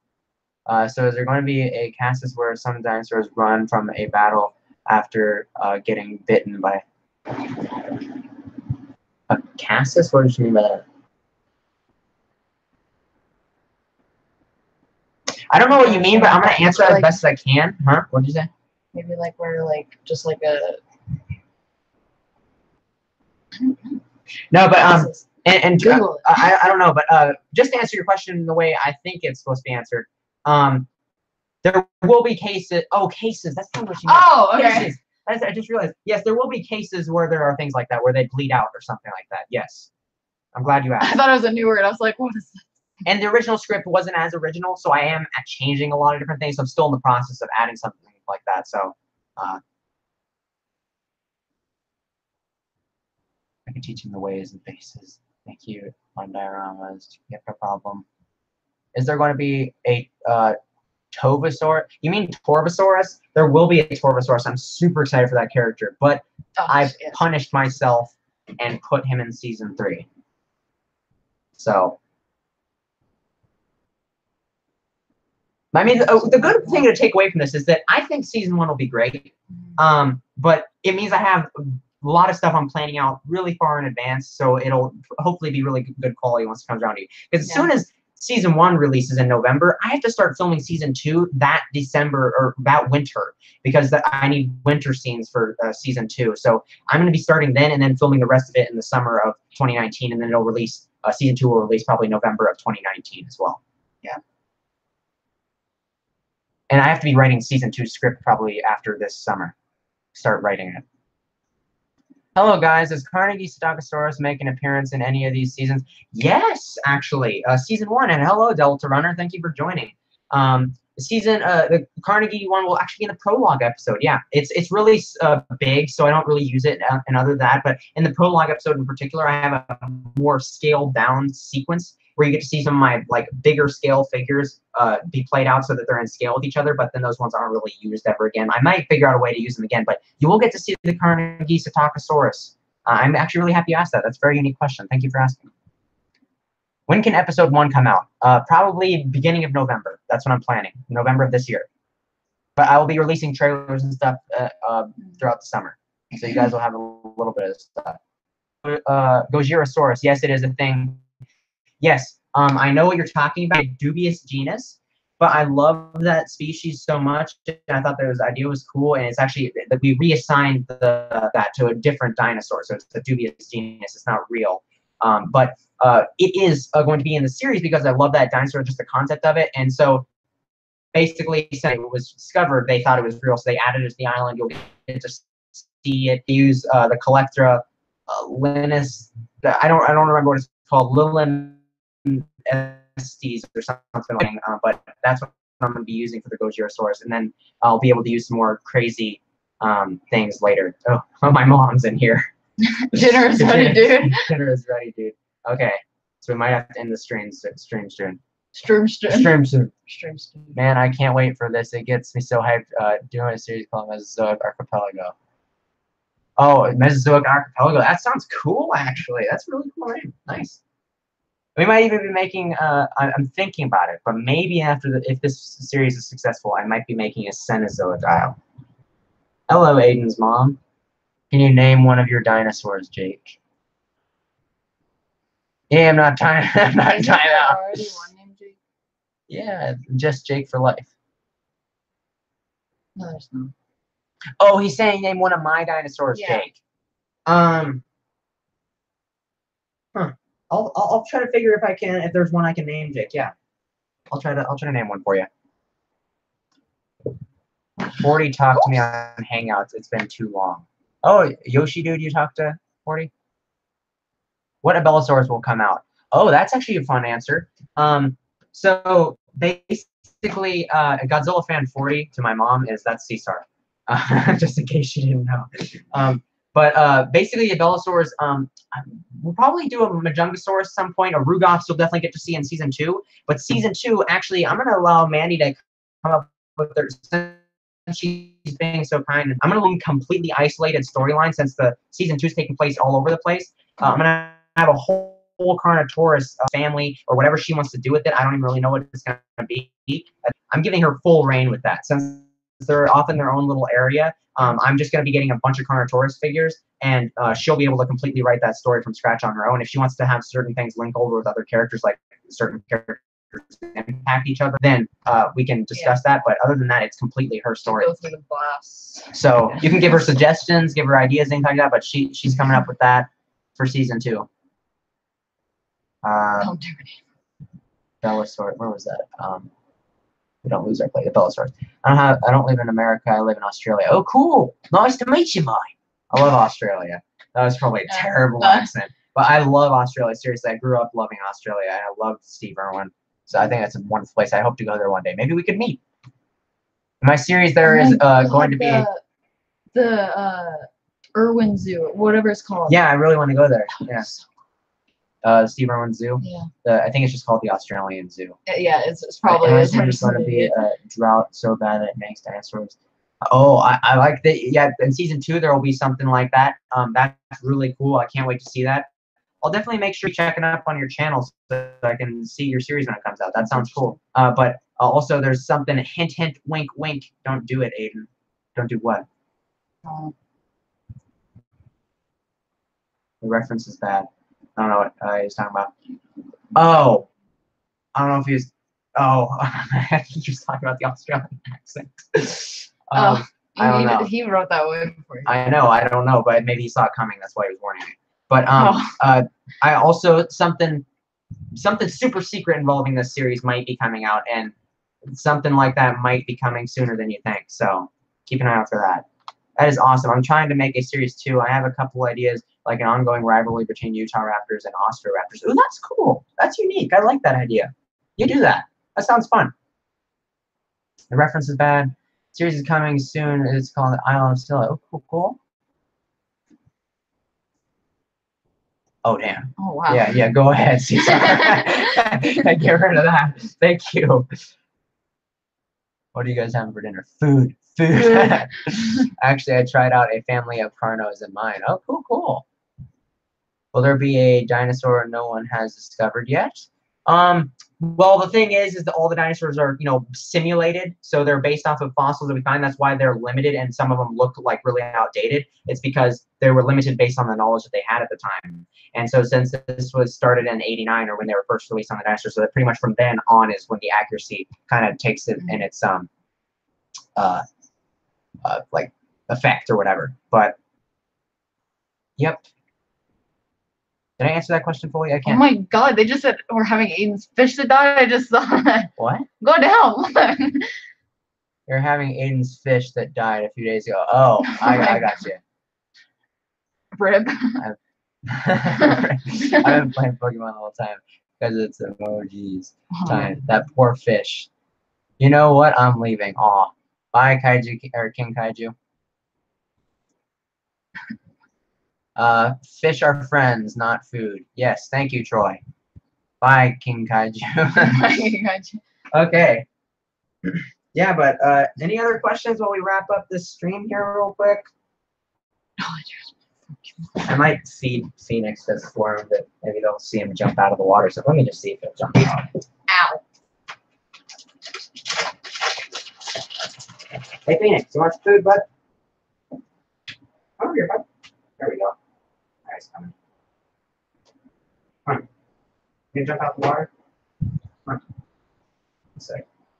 So is there going to be a Cassis where some dinosaurs run from a battle after getting bitten by a Cassis? What did you mean by that? I don't know what you mean, but I'm gonna answer as best as I can. Huh? What did you say? Maybe like we're like just like a. No, but and Google it. I don't know, but just to answer your question the way I think it's supposed to be answered, there will be cases. Oh, cases. That's not what you meant. Oh, okay. Cases. I just realized. Yes, there will be cases where there are things like that, where they bleed out or something like that. Yes. I'm glad you asked. I thought it was a new word. I was like, what is that? And the original script wasn't as original, so I am changing a lot of different things. So I'm still in the process of adding something like that. So I can teach him the ways and faces. Thank you on dioramas to get the problem. Is there going to be a Tovasaurus? You mean Torvosaurus? There will be a Torvosaurus. I'm super excited for that character, but I've punished myself and put him in season 3. So. I mean, the good thing to take away from this is that I think season 1 will be great, but it means I have a lot of stuff I'm planning out really far in advance, so it'll hopefully be really good quality once it comes around to you. Because as soon as season 1 releases in November, I have to start filming season 2 that December or that winter because I need winter scenes for season 2. So I'm going to be starting then and then filming the rest of it in the summer of 2019, and then it'll release season 2 will release probably November of 2019 as well. Yeah. And I have to be writing season 2 script probably after this summer. Start writing it. Hello, guys. Does Carnegie Stegosaurus make an appearance in any of these seasons? Yes, actually. Season 1. And hello, Delta Runner. Thank you for joining. The Carnegie one will actually be in the prologue episode. Yeah, it's really big, so I don't really use it and other than that. But in the prologue episode in particular, I have a more scaled down sequence where you get to see some of my like bigger scale figures be played out so that they're in scale with each other, but then those ones aren't really used ever again. I might figure out a way to use them again, but you will get to see the Carnegie Stegosaurus. I'm actually really happy you asked that. That's a very unique question. Thank you for asking. When can episode 1 come out? Probably beginning of November. That's what I'm planning. November of this year. But I will be releasing trailers and stuff throughout the summer. So you guys will have a little bit of stuff. Gojirasaurus. Yes, it is a thing. Yes, I know what you're talking about. Dubious genus. But I love that species so much. And I thought the idea was cool. And it's actually that we reassigned that to a different dinosaur. So it's a dubious genus. It's not real. But it is going to be in the series because I love that dinosaur, just the concept of it. And so basically, since it was discovered, they thought it was real, so they added it to the island. You'll get to see it. They use the Collectra Linus. I don't remember what it's called, Lilin Estes or something like that. But that's what I'm going to be using for the Gojirasaurus, and then I'll be able to use some more crazy things later. Oh, my mom's in here. Dinner is ready, dude. Dinner is ready, dude. Okay, so we might have to end the stream soon. Stream soon. Man, I can't wait for this. It gets me so hyped doing a series called Mesozoic Archipelago. Oh, Mesozoic Archipelago. That sounds cool, actually. That's a really cool name. Nice. We might even be making, I'm thinking about it, but maybe if this series is successful, I might be making a Cenozoic Isle. Hello, Aiden's mom. Can you name one of your dinosaurs, Jake? Yeah, I'm not time out. Already one named Jake? Yeah, just Jake for life. No, there's not. Oh, he's saying name one of my dinosaurs, Yeah. Jake. I'll try to figure if there's one I can name, Jake. Yeah, I'll try to name one for you. 40 talked to me on Hangouts. It's been too long. Oh, Yoshi, dude, you talked to 40? What Abelisaurus will come out? Oh, that's actually a fun answer. So basically, Godzilla fan 40 to my mom is that's Caesar. Just in case you didn't know. But basically, Abelisaurus, we'll probably do a Majungasaurus at some point. A Rugops you'll definitely get to see in season 2. But season 2, actually, I'm gonna allow Mandy to come up with their. She's being so kind. I'm gonna leave completely isolated storyline since the season 2 is taking place all over the place. I'm gonna have a whole Carnotaurus family or whatever she wants to do with it. I don't even really know what it's gonna be. I'm giving her full reign with that since they're off in their own little area. I'm just gonna be getting a bunch of Carnotaurus figures, and she'll be able to completely write that story from scratch on her own. If she wants to have certain things link over with other characters, like certain characters impact each other, then we can discuss that. But other than that, it's completely her story. Go through the boss. So you can give her suggestions, give her ideas, things like that. But she's coming up with that for season 2. Don't do it. Bellasaurus, where was that? We don't lose our play. The Bellasaurus. I don't live in America. I live in Australia. Oh, cool. Nice to meet you, mate. I love Australia. That was probably a terrible accent, but I love Australia. Seriously, I grew up loving Australia, and I loved Steve Irwin. So I think that's a wonderful place. I hope to go there one day. Maybe we could meet. My series there is going to be the Irwin Zoo, whatever it's called. Yeah, I really want to go there. Yeah. Steve Irwin Zoo. Yeah. I think it's just called the Australian Zoo. Yeah, it's probably. There's going to be a drought so bad that it makes dinosaurs. Oh, I like that. Yeah, in season 2 there will be something like that. That's really cool. I can't wait to see that. I'll definitely make sure you check it up on your channel so that I can see your series when it comes out. That sounds cool. But also there's something, hint, hint, wink, wink. Don't do it, Aiden. Don't do what? The reference is bad. I don't know what he was talking about. Oh. I don't know if he was... Oh. I think he was talking about the Australian accent. I don't know. He wrote that way before you. I know. I don't know. But maybe he saw it coming. That's why he was warning me. But I also something super secret involving this series might be coming out, and something like that might be coming sooner than you think. So keep an eye out for that. That is awesome. I'm trying to make a series 2. I have a couple ideas, like an ongoing rivalry between Utah Raptors and Austria Raptors. Ooh, that's cool. That's unique. I like that idea. You do that. That sounds fun. The reference is bad. Series is coming soon. It's called Island of Scylla. Oh, cool, cool. Oh, damn. Oh, wow. Yeah, go ahead, Caesar. Get rid of that. Thank you. What are you guys having for dinner? Food. Actually, I tried out a family of Carnos in mine. Oh, cool, cool. Will there be a dinosaur no one has discovered yet? Well, the thing is that all the dinosaurs are, simulated, so they're based off of fossils that we find. That's why they're limited, and some of them look like really outdated. It's because they were limited based on the knowledge that they had at the time. And so since this was started in '89, or when they were first released on the dinosaurs, so that pretty much from then on is when the accuracy kind of takes it in its like effect or whatever. But yep. Did I answer that question fully? I can't. Oh my god, they just said we're having Aiden's fish that died. I just saw that. What? Go down. You're having Aiden's fish that died a few days ago. Oh, I got you. Rip. I've been playing Pokemon the whole time because it's emojis time. That poor fish. You know what? I'm leaving. Aw. Bye, Kaiju or King Kaiju. Fish are friends, not food. Yes, thank you, Troy. Bye, King Kaiju. Okay. Yeah, but any other questions while we wrap up this stream here real quick? I might feed Phoenix this for him, that maybe they'll see him jump out of the water. So let me just see if he'll jump out. Ow. Hey, Phoenix, you want some food, bud? Over here, bud. There we go. Nice coming. Come on. Can you jump out the water? Come on. So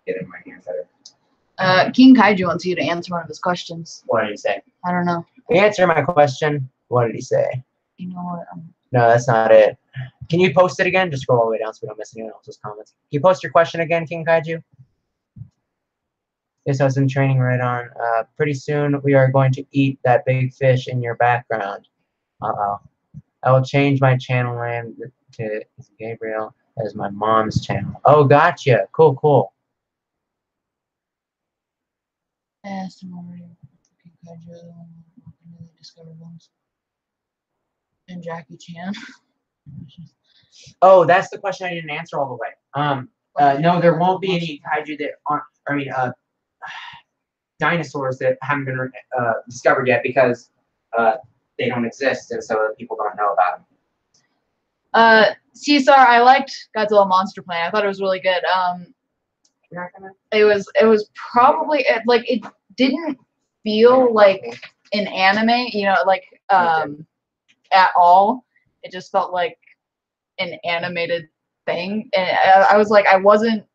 get in my hands better. King Kaiju wants you to answer one of his questions. What did he say? I don't know. Answer my question. What did he say? You know what? No, that's not it. Can you post it again? Just scroll all the way down so we don't miss anyone else's comments. Can you post your question again, King Kaiju? Yes, I was in training right on. Pretty soon we are going to eat that big fish in your background. Uh-oh. I will change my channel name to Gabriel as my mom's channel. Oh, gotcha. Cool, cool. And Jackie Chan. Oh, that's the question I didn't answer all the way. No, there won't be any kaiju that aren't. I mean, dinosaurs that haven't been discovered yet because they don't exist, and so people don't know about them. Caesar, I liked Godzilla Monster Planet. I thought it was really good. It was probably like it didn't feel like an anime, you know, like at all. It just felt like an animated thing, and I was like, I wasn't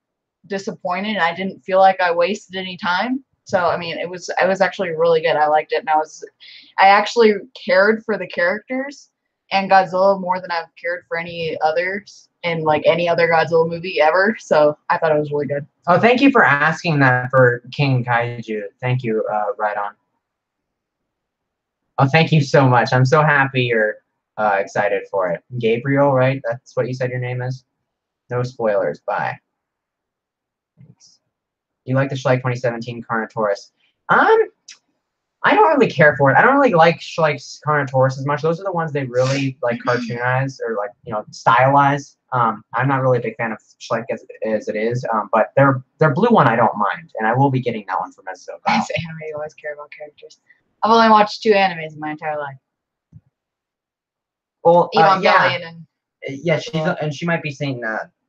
disappointed, and I didn't feel like I wasted any time. So I mean, it was actually really good. I liked it, and I actually cared for the characters and Godzilla more than I've cared for any others in like any other Godzilla movie ever. So I thought it was really good. Oh, thank you for asking that for King Kaiju. Thank you, right on. Oh, thank you so much. I'm so happy you're excited for it. Gabriel, right? That's what you said your name is? No spoilers. Bye. Thanks. You like the Schleich 2017 Carnotaurus? I don't really care for it. I don't really like Schleich's Carnotaurus as much. Those are the ones they really like cartoonize or like, you know, stylize. I'm not really a big fan of Schleich as it is, but their blue one I don't mind, and I will be getting that one for Mesozoic. As anime, you always care about characters. I've only watched 2 animes in my entire life. Well, Evangelion and yeah, she might be seeing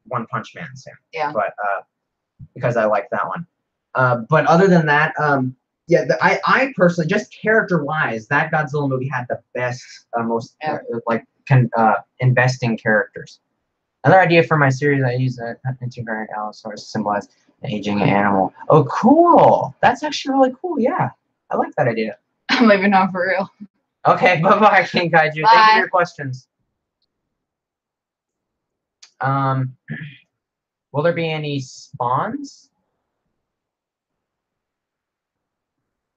One Punch Man soon. Yeah. But because I like that one. But other than that, yeah, I personally, just character-wise, that Godzilla movie had the best, most investing characters. Another idea for my series, I use an integrated allosaurus to symbolize an aging animal. Oh, cool! That's actually really cool. Yeah, I like that idea. I'm leaving now for real. Okay, bye-bye, King Kaiju. Bye. Thank you for your questions. Will there be any spawns?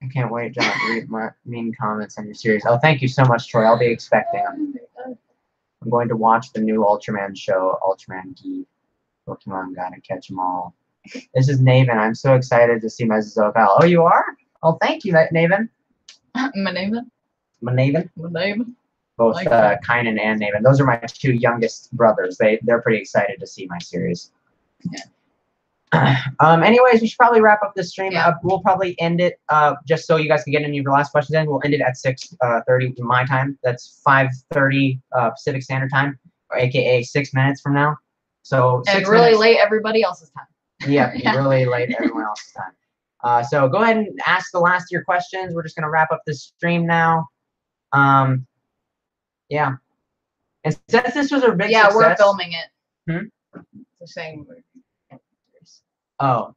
I can't wait, John, to read my mean comments on your series. Oh, thank you so much, Troy. I'll be expecting them. I'm going to watch the new Ultraman show, Ultraman Geek. Pokemon, gotta catch them all. This is Naven. I'm so excited to see Mesozoic Owl. Oh, you are? Oh, thank you, Naven. Maneven. Both Like Kynan and Naven. Those are my 2 youngest brothers. They're pretty excited to see my series. Yeah. Anyways, we should probably wrap up this stream. Yeah. We'll probably end it just so you guys can get any of your last questions in. We'll end it at 6:30 my time. That's 5:30 Pacific Standard Time, or AKA 6 minutes from now. So and 6 really minutes. late everybody else's time. Yeah, really late everyone else's time. So go ahead and ask the last of your questions. We're just gonna wrap up this stream now. Yeah. And since this was a big success, we're filming it. The same. Oh.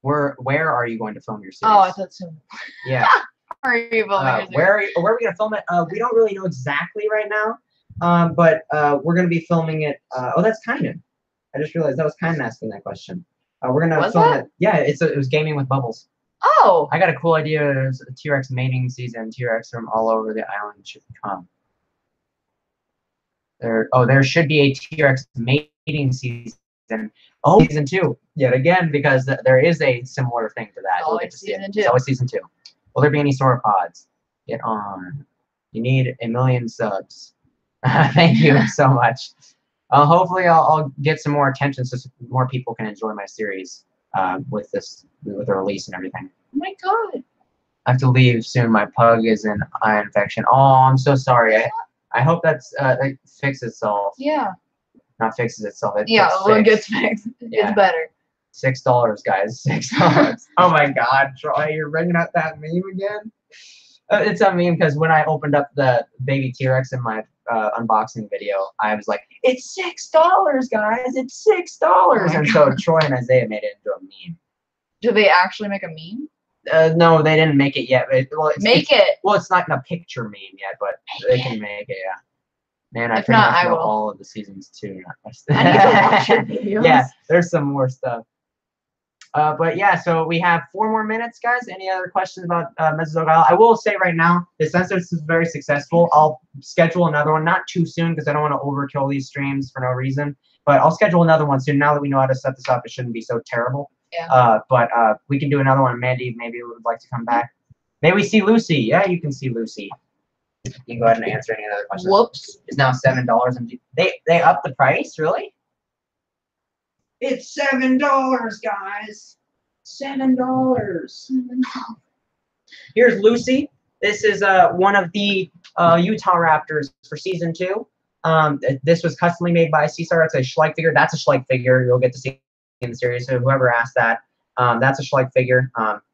Where are you going to film your series? Oh, I thought so. Yeah. Where are you filming where are we gonna film it? We don't really know exactly right now. But we're gonna be filming it. Oh, that's Kynan. I just realized that was Kynan asking that question. We're gonna film it. Yeah, it was Gaming with Bubbles. Oh. I got a cool idea. There's a T-Rex mating season. T-Rex from all over the island should come. There should be a T-Rex mating season. Oh, season 2 yet again, because there is a similar thing to that. We'll get to see it. It's always season 2. Will there be any sauropods? Get on. You need 1 million subs. Thank you so much. Hopefully, I'll get some more attention so more people can enjoy my series with the release and everything. Oh my god. I have to leave soon. My pug is in eye infection. Oh, I'm so sorry. I hope that's it fixes itself. Yeah. Not fixes itself. It gets fixed. It gets better. $6, guys. $6. Oh my God, Troy, you're bringing up that meme again? It's a meme because when I opened up the baby T-Rex in my unboxing video, I was like, "It's $6, guys! It's $6!" Oh and so Troy and Isaiah made it into a meme. Did they actually make a meme? No, they didn't make it yet. Well, it's not in a picture meme yet, but they can make it. Yeah. Man, I pretty much know all of the seasons too. I need to watch your videos. Yeah, there's some more stuff. But yeah, so we have 4 more minutes, guys. Any other questions about Mesozoic Isle? I will say right now, since this is very successful, I'll schedule another one, not too soon because I don't want to overkill these streams for no reason. But I'll schedule another one soon. Now that we know how to set this up, it shouldn't be so terrible. Yeah. But we can do another one. Mandy maybe would like to come back. May we see Lucy? Yeah, you can see Lucy. You can go ahead and answer any other questions. Whoops. It's now $7. And they upped the price, really? It's $7, guys. $7. Here's Lucy. This is one of the Utah Raptors for season 2. This was customly made by Caesar. It's a Schleich figure. That's a Schleich figure. You'll get to see in the series. So whoever asked that, that's a Schleich figure.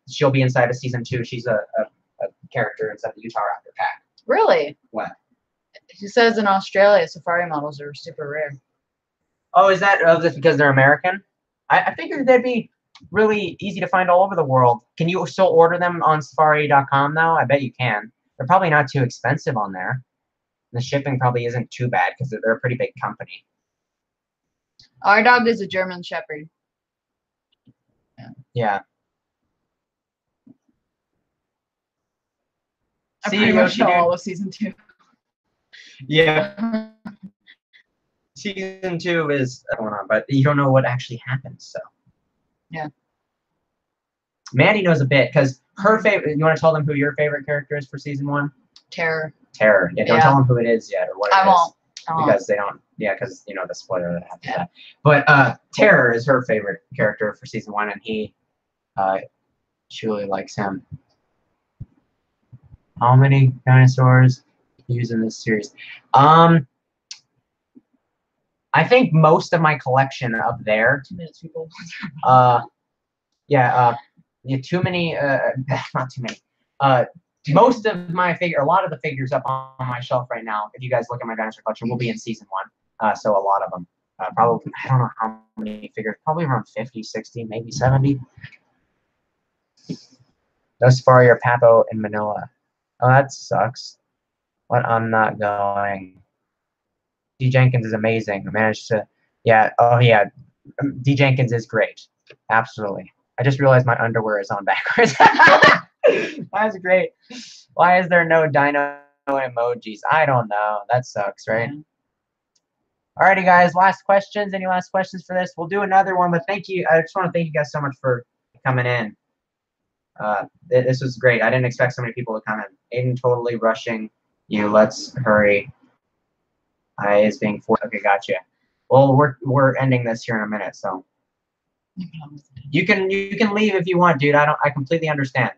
She'll be inside of season 2. She's a character inside the Utah Raptor pack. Really? What? He says in Australia, safari models are super rare. Oh, is that just because they're American? I figured they'd be really easy to find all over the world. Can you still order them on Safari.com now? I bet you can. They're probably not too expensive on there. The shipping probably isn't too bad because they're a pretty big company. Our dog is a German Shepherd. Yeah. I See pretty you, much Yoshi, know dude. all of season 2. Yeah. Season 2 is going on, but you don't know what actually happens, so. Yeah. Mandy knows a bit, because her favorite, you want to tell them who your favorite character is for season 1? Terror. Terror. Yeah, don't tell them who it is yet, or what it is. I won't. Because they don't, yeah, because, you know, the spoiler that happens. Yeah. But Terror is her favorite character for season 1, and she really likes him. How many dinosaurs used in this series? I think most of my collection up there. 2 minutes, people. Yeah, too many. Not too many. Most of my a lot of the figures up on my shelf right now, if you guys look at my dinosaur collection, will be in season 1. So a lot of them. Probably, I don't know how many figures. Probably around 50, 60, maybe 70. No Safari or Papo in Manila. Oh, that sucks. What? I'm not going. D. Jenkins is amazing. I managed to, yeah. Oh, yeah. D. Jenkins is great. Absolutely. I just realized my underwear is on backwards. That's great. Why is there no dino emojis? I don't know. That sucks, right? Alrighty, guys. Last questions. Any last questions for this? We'll do another one, but thank you. I just want to thank you guys so much for coming in. This was great. I didn't expect so many people to come in. Aiden totally rushing you. Let's hurry. I is being forced. Okay, gotcha. Well, we're ending this here in a minute, so you can leave if you want, dude. I completely understand.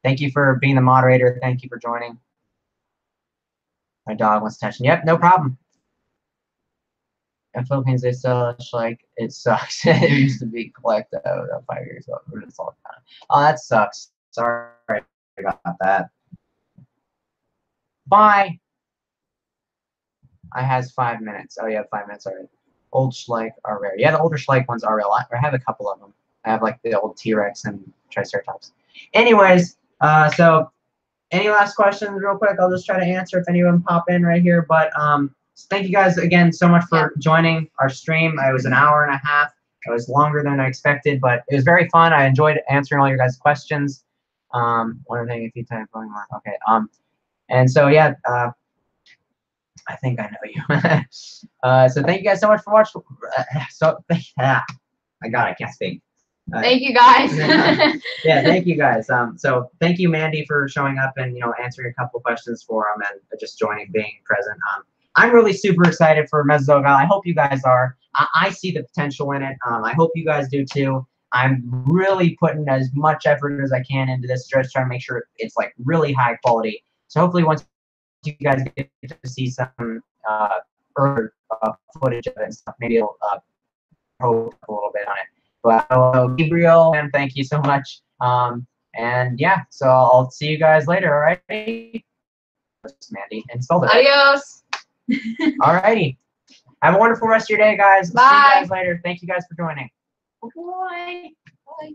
Thank you for being the moderator. Thank you for joining. My dog wants attention. Yep, no problem. In Philippines, they sell like it sucks. It used to be collected 5 years ago. It's all done. Oh, that sucks. Sorry about that. Bye. I has 5 minutes. Oh, you have 5 minutes already. Old Schleich are rare. Yeah, the older Schleich ones are real. I have a couple of them. I have like the old T-Rex and Triceratops. Anyways, so any last questions real quick? I'll just try to answer if any of them pop in right here. But thank you guys again so much for joining our stream. It was an hour and a half. It was longer than I expected, but it was very fun. I enjoyed answering all your guys' questions. One thing, if you type going on, okay. And so yeah, I think I know you. So thank you guys so much for watching. I can't speak. Thank you guys. Yeah, thank you guys. So thank you, Mandy, for showing up and answering a couple questions for them and just joining, being present. I'm really super excited for Mesozoic Isle. I hope you guys are. I see the potential in it. I hope you guys do too. I'm really putting as much effort as I can into this, just trying to make sure it's like really high quality. So hopefully once you guys get to see some earlier footage of it and stuff, maybe it'll hope a little bit on it. But Gabriel, and thank you so much. And yeah, so I'll see you guys later. All right, Mandy, and spelled it. Adios. Alrighty. Have a wonderful rest of your day, guys. Bye. See you guys later. Thank you guys for joining. Bye. Bye.